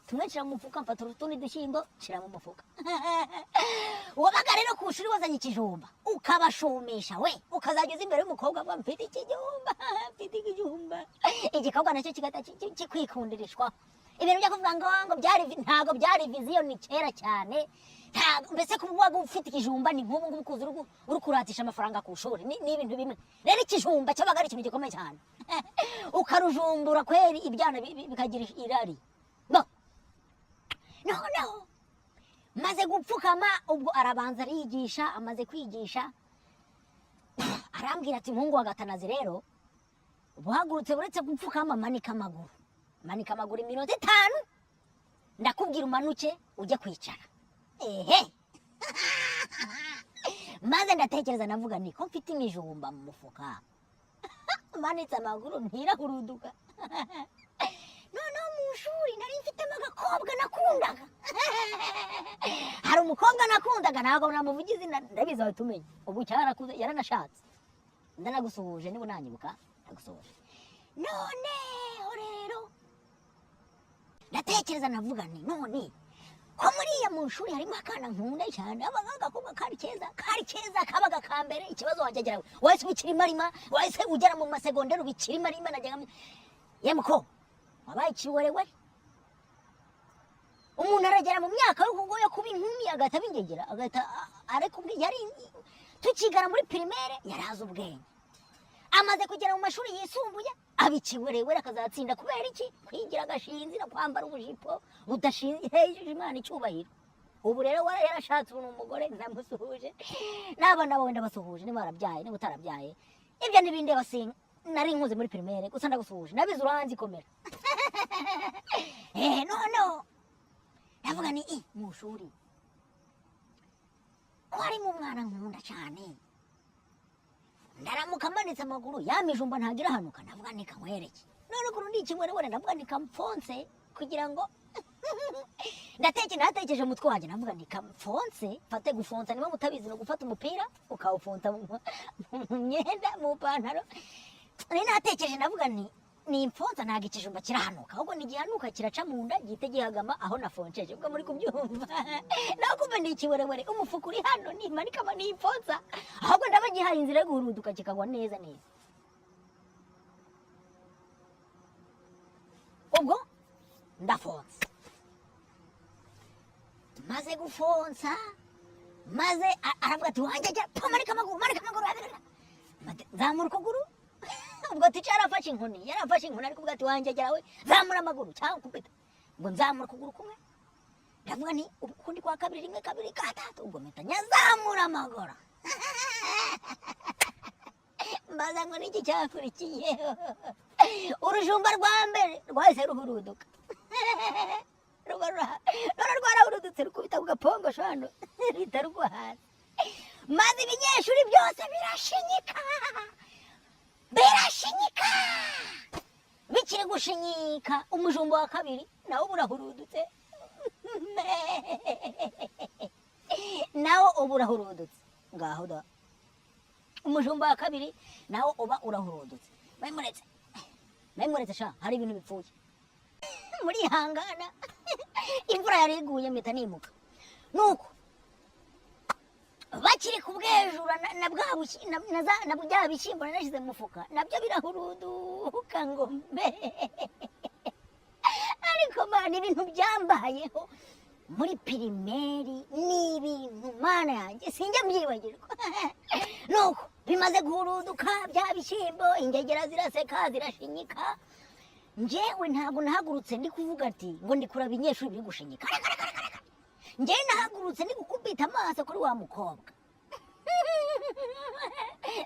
tumwe nshira mu mufuka mfata utundi dushyimbo nshira mu mufuka wabaga rero ku ishuri wazanye ikijumba ukabashumisha we ukazageza imbere y'umukobwa bwa mfite ikijumba igikobwa nacyo kigata kikwikundirishwa ibintu byo kuvuga ngo ntago byari vision ni kera cyane mbese kuba ufite ikijumba ni nk'ubu ngubu kuza uri kuratisha amafaranga ku ishuri ni ibintu bimwe rero ikijumba cyabaga ari ikintu gikomeye cyane ukarujumbura kweri ibyana bikagira irari no maze gupfukama ubwo arabanza ariyigisha amaze kwigisha arambwira ati muhungu wa Gatanazi rero buhagurutse buretse gupfukama manika amaguru iminota 5 ndakubwira umanuke ujye kwicara ehe maze ndatekereza navuga ni ko mfite imijumba mu mufuka manitse amaguru ntirahuruduka noneho mu ishuri nari mfitemo agakobwa nakundaga hari umukobwa nakundaga ntabwo namuvugize ndabizi aho tumenye ubu cyarakuze yaranashatse ndanagusuhuje niba nanyibuka ndagusuhuje noneho rero ndatekereza navuga ni none ko muriya mu ishuri harimo akana nkunda cyane abaga agakobwa kari keza kabaga kambere ikibazo wajyagira wese ubikiri marima wese ugera mu masegondero ubikiri marima najyaga yemuko wabaye ikiwerewe umuntu aragera mu myaka yo kuba inkumi agahita bingegera agahita ariko yari tukigara muri primaire yaraza ubwenge amaze kugera mu mashuri yisumbuye abikiwerewere akazatsinda kubera iki kwigira agashinzi no kwambara ubujipo budashinze hejuru Imana icyubahiro ubu rero yarashatse umugore ndamusuhuje n'abana bawe ndabasuhuje niba barabyaye niba utarabyaye ibyo n'ibindi basinga nari nkuze muri primaire gusa ndagusuhuje nabize uranzi komera no ndavuga ni mu shuri ko harimo umwana nkunda cyane ndaramuka manitse amaguru yamijumba ntagira hanuka navuga ni kamwereke none ko ndi ikimwerewere ndavuga ni kamfonse kugira ngo ndatekereje mutwe wanjye navuga ni kamfonse fate gufonsa niba mutabizi no gufata umupira ukawufonsa mu myenda mu pantaro natekereje navuga ni imfonsa ntago ikijumba kirahanuka ahubwo ni gihanuka kiraca mu nda gihite gihagama aho nafonceje ubwo muri kubyumva naho kumva ni ikiwerewere umufuka uri hano nimanikama ni imfonsa ahubwo ndaba gihaye inzira yo guhuruduka kikagwa neza ubwo ndafonsa maze gufonsa maze aravuga ati wanjye ajya manika amaguru zamura ukuguru ubwo ticara afashe inkoni ariko ubwo ati wanjye ajyawe zamura amaguru cyangwa kupita ubwo nzamura ukuguru kumwe ndavuga ni ukundi kwa kabiri 1 2 3 ubwo mpita nyazamura amaguru mbaza ngo niki cyakurikiye urujumba rwa mbere rwahise ruhuruduka rwarahurudutse rukubita ku gapongo shano rita rugwa hasi maze ibinyeshuri byose birashinyika bikiri gushinyika umujumba wa kabiri nawo burahurudutse nawo uba urahurudutse ngaho da umujumba wa kabiri nawo uba urahurudutse memuretse sha hari ibintu bipfuye muri hangana imvura yari iguye mpita nimuka nuko bakiri ku bwejura na bya bishyimbo nashyize mu mufuka nabyo birahuruduka ngo mbe ariko mana ibintu byambayeho muri pirimeri ni ibintu mana yanjye sinjya mbyibagirwa nuko bimaze guhuruduka bya bishyimbo ingegera ziraseka zirashinyika njyewe ntabwo nahagurutse ndi kuvuga ati ngo ndi kuraba inyeshuri biri gushinyika njyewe nahagurutse ndi gukubita amaso kuri wa mukobwa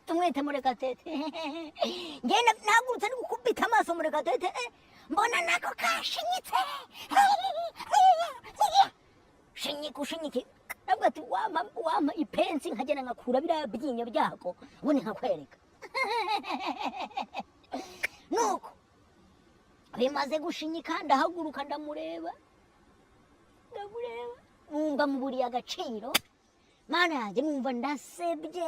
tumwite Murekatete njyewe nahagurutse ndi gukubita amaso Murekatete mbona nako kashinyitse ushinyike nabwo ati wampa ipensi nkagenda nkakura biriya byinyo byako ubundi nkakwereka nuko bimaze gushinyika ndahaguruka ndamureba numva muburiye agaciro mana yanjye numva ndasebye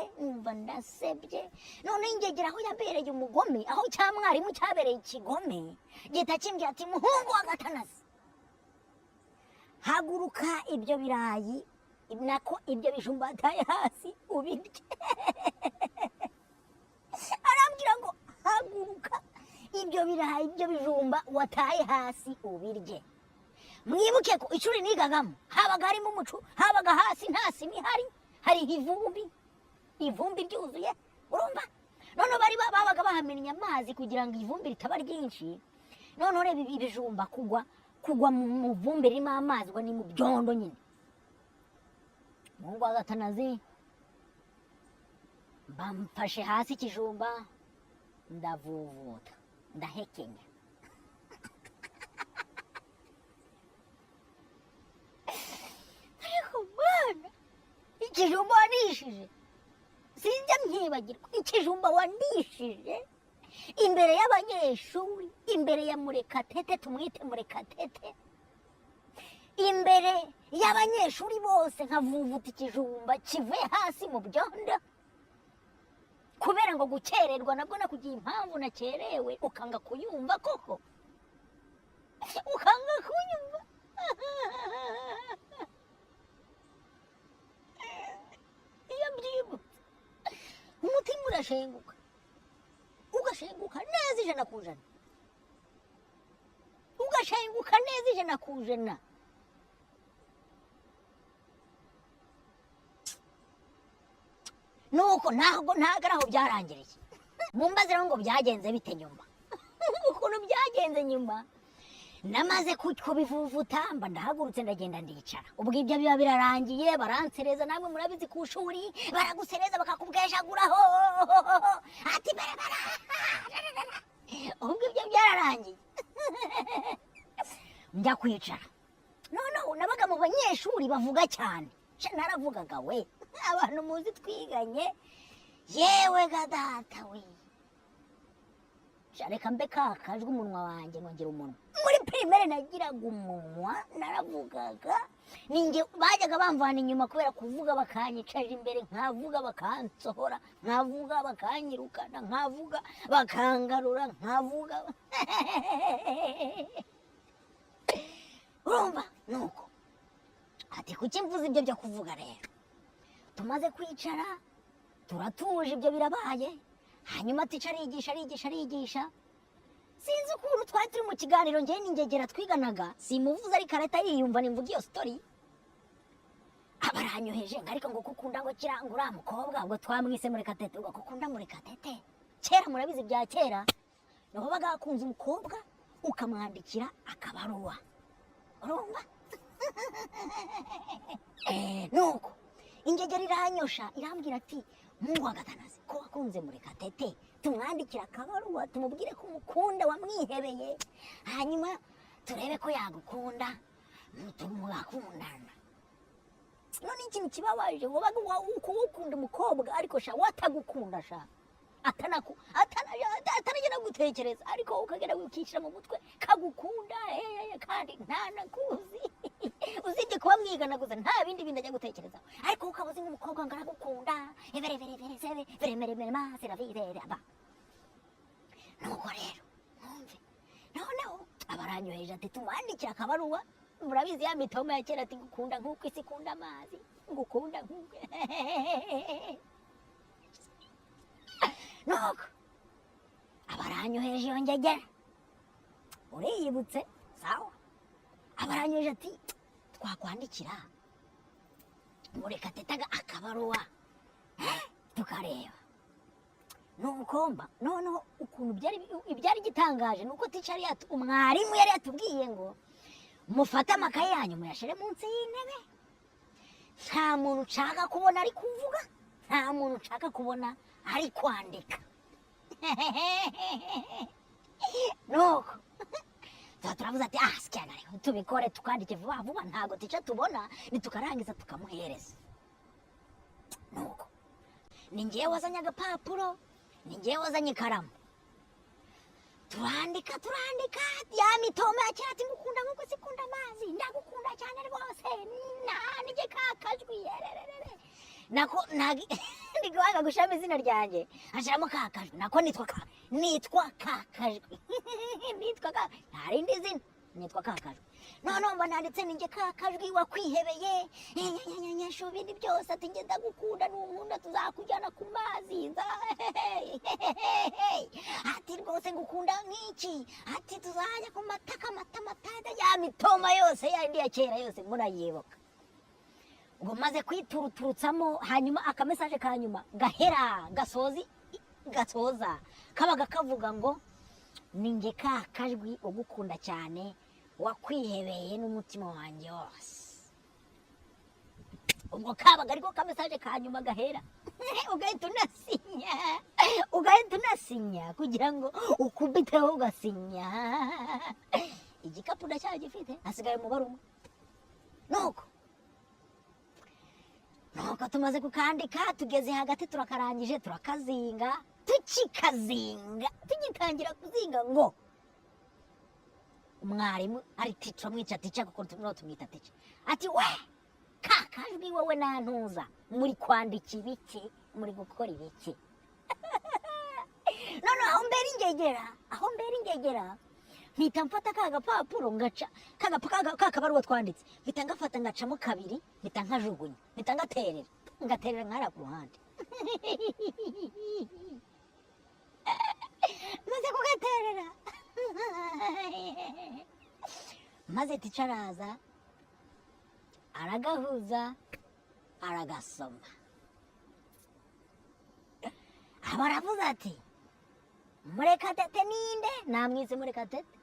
none ingegera aho yabereye umugome aho cya mwarimu cyabereye ikigome gihita kimbwira ati muhungu wa Gatanazi haguruka ibyo birayi nako ibyo bijumba wataye hasi ubirye arambwira ngo haguruka ibyo birayi ibyo bijumba wataye hasi ubirye mwibuke ko ishuri nigagamo habaga harimo umuco habaga hasi nta sima ihari hari ivumbi ryuzuye urumva none bari babaga bahamennye amazi kugira ngo ivumbi ritaba ryinshi none reba ibijumba kugwa mu vumbi ririmo amazi ngo ni mu byondo nyine Mungu wa Gatanazi bamfashe hasi ikijumba ndavuvuta ndahekenya ariko mana ikijumba wanishije sinjya mbyibagirwa ikijumba wanishije imbere y'abanyeshuri imbere ya Murekatete tumwite Murekatete imbere y'abanyeshuri bose nkavuvuta ikijumba kivuye hasi mu byondo kubera ngo gukererwa nabwo nakugiye impamvu nakerewe ukanga kuyumva koko ukanga kunyumva iyo byibutse umutima urashenguka ugashenguka neza ijana ku ijana ugashenguka neza ijana ku ijana nuko ntabwo ari aho byarangiriye mumbaze rero ngo byagenze bite nyuma ukuntu byagenze nyuma namaze kubivuvuta mba ndahagurutse ndagenda ndicara ubwo ibyo biba birarangiye baransereza namwe murabizi ku ishuri baragusereza bakakubwejaguraho ati barabara ubwo ibyo byararangiye njya kwicara noneho nabaga mu banyeshuri bavuga cyane naravugaga we abantu muzi twiganye yewe ga data we reka mbe kakajwe umunwa wanjye nongera umunwa muri pirimere nagiraga umunwa naravugaga ninjye bajyaga bamvana inyuma kubera kuvuga bakanyicarira imbere nkavuga bakansohora nkavuga bakanyirukana nkavuga bakangarura nkavuga urumva nuko ati kuki mvuze ibyo byo kuvuga rero tumaze kwicara turatuje ibyo birabaye hanyuma tica arigisha sinzi ukuntu twari turi mu kiganiro njyewe n'ingegera twiganaga simuvuze ariko arahita yiyumva nimvuga iyo story abaranyoheje ngo ariko ngo kukunda ngo kiranga uriya mukobwa ngo twamwise Murekatete ngo kukunda Murekatete kera murabizi bya kera niho baga bakunze umukobwa ukamwandikira akabaruwa urumva nuko ingegera iranyosha irambwira ati Mungu wa Gatanazi ko wakunze Murekatete tumwandikira akabaruwa tumubwire ko umukunda wamwihebeye hanyuma turebe ko yagukunda tumugakundana none ikintu kibabaje wabaga ukunda umukobwa ariko sha watagukunda sha atanagera gutekereza ariko ukagera wikishira mu mutwe kagukunda kandi ntanakuzi uzindi kuba mwiganaguza nta bindi bindi ajya gutekereza ariko ukabuze nk'umukobwa ngo aragukunda nuko rero mwumve noneho abaranyoheje ati tumwandikira akabaruwa murabizi ya mitoma ya kera ati ngukunda nk'uko isi ikunda amazi ngukunda nk'uko nuko abaranyoheje iyo ngegera uriyibutse sawa abaranyoheje ati twakwandikira Murekatete akabaruwa tukareba nukomba noneho ukuntu ibyari gitangaje nuko ticari umwarimu yari yatubwiye ngo mufate amakaye yanyu muyashere munsi y'intebe nta muntu nshaka kubona ari kuvuga nta muntu nshaka kubona ari kwandika nuko turavuze ati sicyana rero tubikore tukandike vuba vuba ntago tica tubona nitukarangiza tukamuhereza nuko ni ngewe wazanye agapapuro ni ngewe wazanye ikaramu turandika ya mitoma ya kera ati ngukunda nk'uko sikunda amazi ndagukunda cyane rwose nige kakajwi yererere nako ndigwanga gushama izina ryanjye ashiramo kakajwi nako nitwa kakajwi ntarindi zina nitwa kakajwi none mba nanditse ninjye kakajwi wakwihebeye nyanyanyanyashu ibindi byose ati njye ndagukunda nunkunda tuzakujyana ku mazi ati rwose ngukunda nk'iki ati tuzajya ku mataka amata ya mitoma yose yandi ya kera yose murayibuka ngo maze kwituruturutsamo hanyuma akamesaje ka nyuma gahera gasoza kabaga kavuga ngo ninjye kakajwi ugukunda cyane wakwihebeye n'umutima wanjye wose ubwo kabaga ariko kamesaje ka nyuma gahera ugahita unasinya kugira ngo ukubiteho ugasinya igikapu ndacyagifite hasigaye umubare umwe nuko tumaze kukandika tugeze hagati turakarangije turakazinga tugitangira kuzinga ngo umwarimu ari tica mwica tica kuko tumwita tica ati we kakajwi wowe nantuza muri kwandika ibiki muri gukora ibiki none aho mbere ingegera mpita mfata kagapapuro ngaca kakabaruwa twanditse mpita ngafata ngacamo kabiri mpita nkajugunya mpita ngaterera nkara ku ruhande maze kugaterera maze tica araza aragahuza aragasoma aba aravuze ati Murekatete ninde namwise Murekatete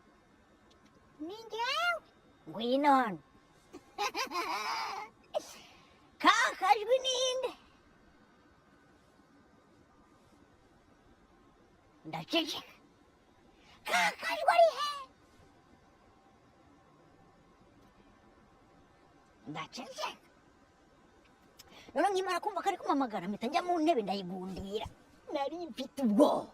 ni njyewe ngwino hano kakajwi ninde ndaceceka kakajwi ari he ndaceceka none nkimara kumva kari kumamagara mpita njya mu ntebe ndayigundira nari mfite ubwoba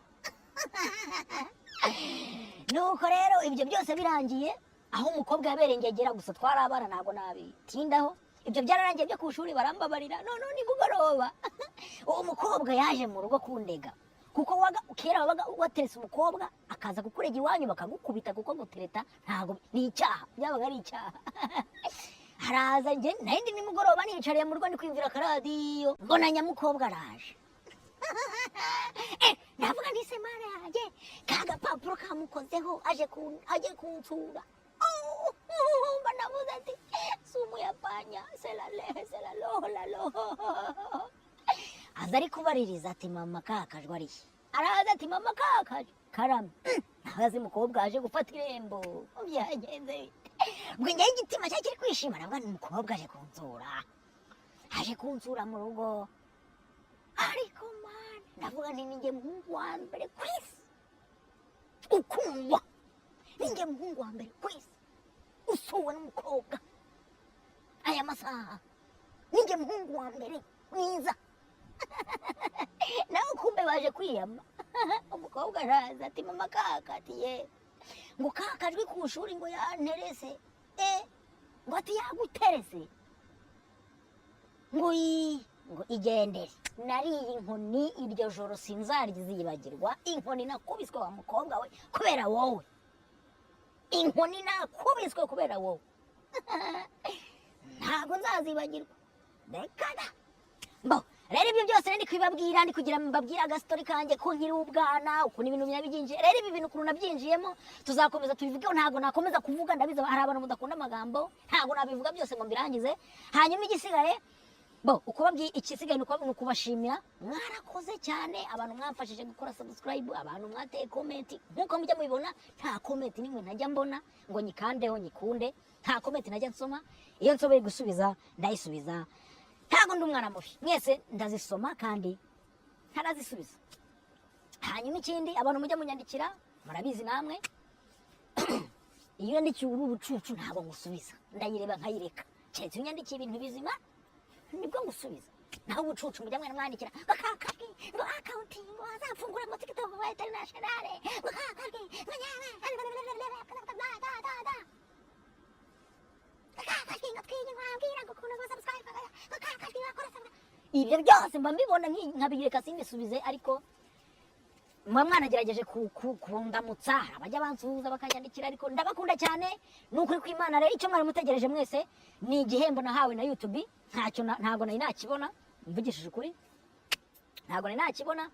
nuko rero ibyo byose birangiye aho umukobwa yabereye ingegera gusa twarabana ntabwo nabitindaho ibyo byararangiye byo ku ishuri barambabarira none nimugoroba uwo mukobwa yaje mu rugo kundega kuko kera wabaga wateretse umukobwa akaza kukurega iwanyu bakagukubita kuko gutereta ntabwo ni icyaha byabaga ari icyaha haraza njye nahindi nimugoroba nicariye mu rugo ndi kwiyumvira akaradiyo mbona nyamukobwa araje navuga nti mara yanjye kagapapuro kamukozeho aje kunsura mba navuze ati sumu ya panya selalo aza ari kubaririza ati mama kakajwe arihe araza ati mama kakajwe karame nabaze umukobwa aje gufata irembo byagenze bite ubwo njyewe igitima cye kiri kwishima navuga ni umukobwa aje kunsura mu rugo ariko mana ndavuga nti ninjye muhungu wa mbere ku isi ukundwa ninjye muhungu wa mbere ku isi usuwe n'umukobwa aya masaha ninjye muhungu wa mbere mwiza nawe kumbe baje kwiyama umukobwa araza ati mama kaka ati ye ngo kakajwi ku ishuri ngo yanterese ngo ati yaguterese ngo igendere nariye inkoni iryo joro sinzariyibagirwa inkoni nakubiswe wa mukobwa we kubera wowe inkoni nakubiswe kubera wowe ntabwo nzazibagirwa reka da bo rero ibyo byose ndi kwibabwira ndi kugira mbabwire agastori kanjye ko nkiri ubwana ukuntu ibintu byabyinjiye rero ibi bintu ukuntu nabyinjiyemo tuzakomeza tubivugeho ntabwo nakomeza kuvuga ndabizi hari abantu mudakunda amagambo ntabwo nabivuga byose ngo mbirangize hanyuma igisigaye bo ukubabwiye ikisigaye ni ukubashimira mwarakoze cyane abantu mwamfashije gukora subscribe abantu mwateye comment nkuko mujya mubibona nta comment nimwe ntajya mbona ngo nyikandeho nyikunde nta comment najya nsoma iyo nsoboye gusubiza ndayisubiza ntabwo ndi umwana mubi mwese ndazisoma kandi ntarazisubiza hanyuma ikindi abantu mujya munyandikira murabizi namwe iyo yandikiye ubucucu ntabwo ngusubiza ndayireba nkayireka keretse unyandikiye ibintu bizima nibwo ngusubiza naho ubucucu mujya mwandikira bakakabwi ngo account ngo azafungura mu TikTok wa international ngo kakabwi ngo nyama ibyo byose mba mbibona nkabireka simbisubize ariko mwa mwanagerageje kundamutsa abajya bansuhuza bakanyandikira ariko ndabakunda cyane nukuri kw'Imana rero icyo mwari mutegereje mwese ni igihembo nahawe na YouTube ntago nari nakibona mvugishije ukuri ntago nari nakibona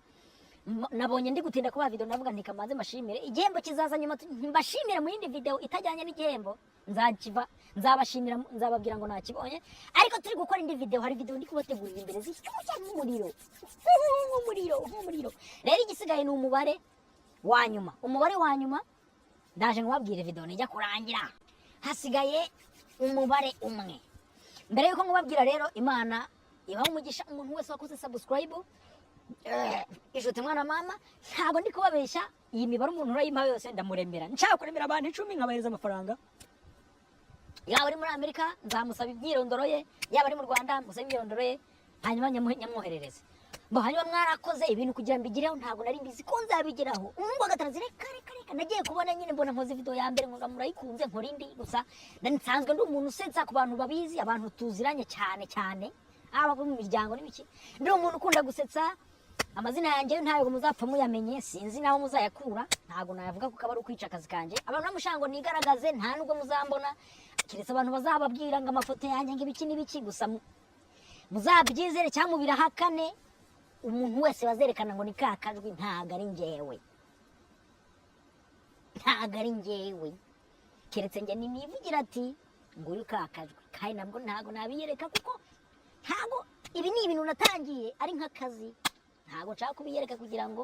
nabonye ndi gutinda kuba video navuga nti kamaze mashimire igihembo kizaza nyuma mbashimire mu yindi video itajyanye n'igihembo nzabashimira nzababwira ngo nakibonye ariko turi gukora indi video hari video ndi kubategurira imbere zishyushye nk'umuriro rero igisigaye ni umubare wa nyuma ndaje nkubabwire video nijya kurangira hasigaye umubare umwe mbere yuko nkubabwira rero Imana ibaho umugisha umuntu wese wakoze subscribe ijute mwana mama ntabwo ndi kubabeshya iyi mibare umuntu urayimpa yose ndamuremera nshaka kuremera abantu 10 nkabahereza amafaranga yaba ari muri Amerika nzamusaba imyirondoro ye yaba ari mu Rwanda musaba imyirondoro ye hanyuma nyamwoherereze bo hanyuma mwarakoze ibintu kugira mbigireho ntabwo nari mbizi ko nzabigeraho umungu agatanazi reka nagiye kubona nyine mbona nkoze video ya mbere ngo murayikunze nkora indi gusa nsanzwe ndi umuntu usetsa ku bantu babizi abantu tuziranye cyane aba mu miryango n'ibiki ndi umuntu ukunda gusetsa amazina yanjye ntayo muzapfa muyamenye sinzi naho muzayakura ntago nayavuga kuko ari ukwica akazi kanje abantu namushango nigaragaze nta nubwo muzambona kiretse abantu bazababwira ngo amafoto yanjye ngibiki n'ibiki gusa muzabyizere cyangwa birahakane umuntu wese bazerekana ngo ni kakajwi ntago ari njyewe keretse njye nivugira ati nguyu kakajwi kandi nabwo ntago nabiyereka kuko ntago ibi ni ibintu natangiye ari nk'akazi ntago nshaka kubiyereka kugira ngo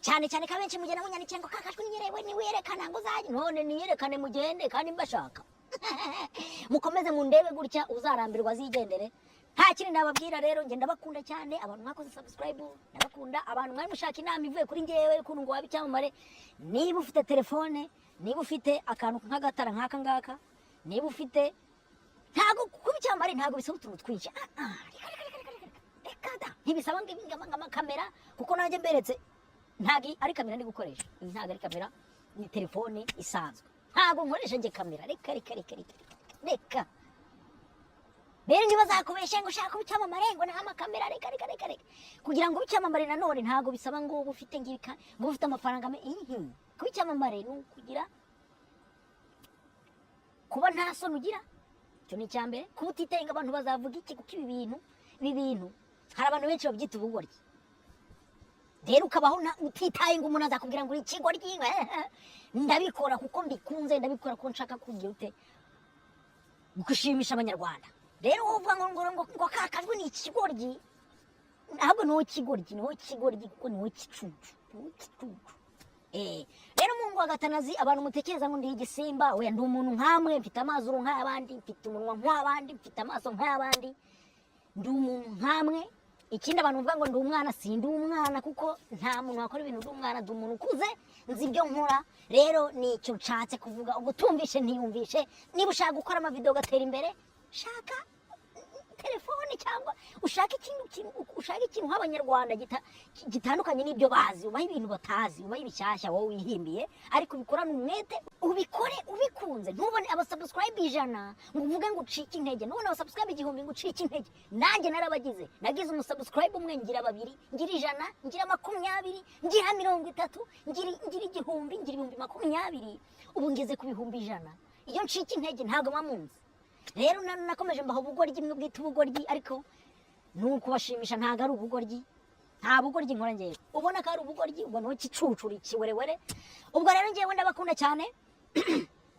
cyane ka benshi mugenda munyandikira ngo kakajwi ninyerewe niwerekana ngo zaje none niyerekane mugende kandi mbashaka mukomeze mundebe gutya uzarambirwa zigendere nta kindi nababwira rero ngenda bakunda cyane abantu mwakoze subscribe ndabakunda abantu mwari mushaka inama ivuye kuri ngewe kuntu ngo wabicyamamare niba ufite telefone niba ufite akantu nk'agatara nk'aka ngaka niba ufite ntago kubicyamamare ntago bisaba utuntu twinshi ntibisaba ngo amakamera kuko nanjye mberetse ntago ari kamera ndi gukoresha iyi ntago ari kamera ni telefone isanzwe ntago nkoresha nge kamera reka rero niba zakubeshe ngo ushaka kubicyamamare ngo nta makamera reka kugira ngo ubicyamamare nanone ntago bisaba ngo ufite ngirika ngo ufite amafaranga kubicyamamare ni ukugira kuba nta soni ugira icyo ni icyambere kuba utitenga abantu bazavuga iki kuko ibi bintu hari abantu benshi babyita ubugoryi rero ukabaho utitaye ngo umuntu azakubwira ngo uri ikigoryi ndabikora kuko mbikunze ndabikora ko nshaka kugira ute gushimisha abanyarwanda rero uvuga ngo kakajwe ni ikigoryi ntabwo ni ikigoryi kuko ni igicucu rero mu ngo agatanazi abantu mutekereza ngo ndi igisimba oya ndi umuntu nkamwe mfite amazuru nk'abandi mfite umunwa nk'abandi mfite amaso nk'abandi ndi umuntu nkamwe ikindi abantu bavuga ngo ndi umwana sindi umwana kuko nta muntu wakora ibintu by'umwana ndi umuntu ukuze nzi ibyo nkora rero nicyo nshatse kuvuga ubwo tumvishe ntiyumvishe niba ushaka gukora amavideo gatera imbere shaka telefone cyangwa ushaka ikintu nk'abanyarwanda gitandukanye n'ibyo bazi ubaho ibintu batazi ubaho ibishyashya wowe wihimbiye ariko ubikorane umwete ubikore ubikunze ntubone abasubscribe 100 ngo uvuge ngo ucike intege ntubone abasubscribe 1000 ngo ucike intege nanjye narabagize nagize umusubscribe umwe ngira 2 ngira 100 ngira 20 ngira 30 ngira 1000 ngira 20 ubu ngeze ku bihumbi 100 iyo ncika intege ntabwo mwamunzi rero nakomeje mbaho ubugoryi mwe bwita ubugoryi ariko ni ukubashimisha ntabwo ari ubugoryi nta bugoryi nkora ngewe ubona ko ari ubugoryi ubona ko kicucura ikiwerewere ubwo rero ngewe ndabakunda cyane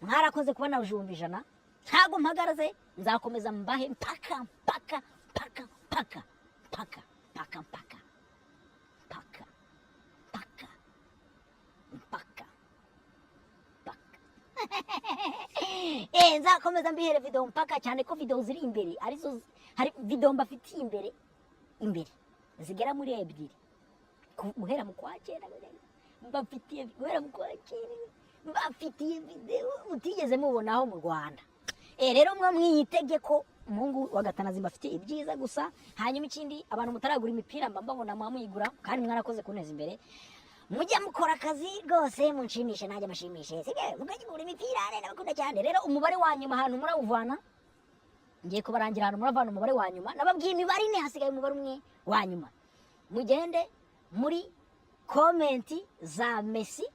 mwarakoze kuba nawujumba ijana ntabwo mpagaraze nzakomeza mbahe mpaka mpaka mpaka mpaka mpaka mpaka mpaka mpaka mpaka mpaka mpaka nzakomeza mbihere video mpaka cyane ko video ziri imbere arizo hari video mbafitiye imbere zigera muri 2 guhera mu kwa cyenda mbafitiye guhera mu kwa cyenda mbafitiye video utigeze mubonaho mu Rwanda rero mwe mwiyitege ko Mungu wa Gatanazi mbafitiye ibyiza gusa hanyuma ikindi abantu mutaragura imipira mbabona mwamuyigura kandi mwarakoze kuneza imbere mujya mukora akazi rwose munshimishe najya mashimishe sige mugagura imipira n'abakunda cyane rero umubare wa nyuma ahantu murawuvana ngiye kubarangira ahantu muravana umubare wa nyuma nababwiye imibare ine hasigaye umubare umwe wa nyuma mugende muri komenti za Messi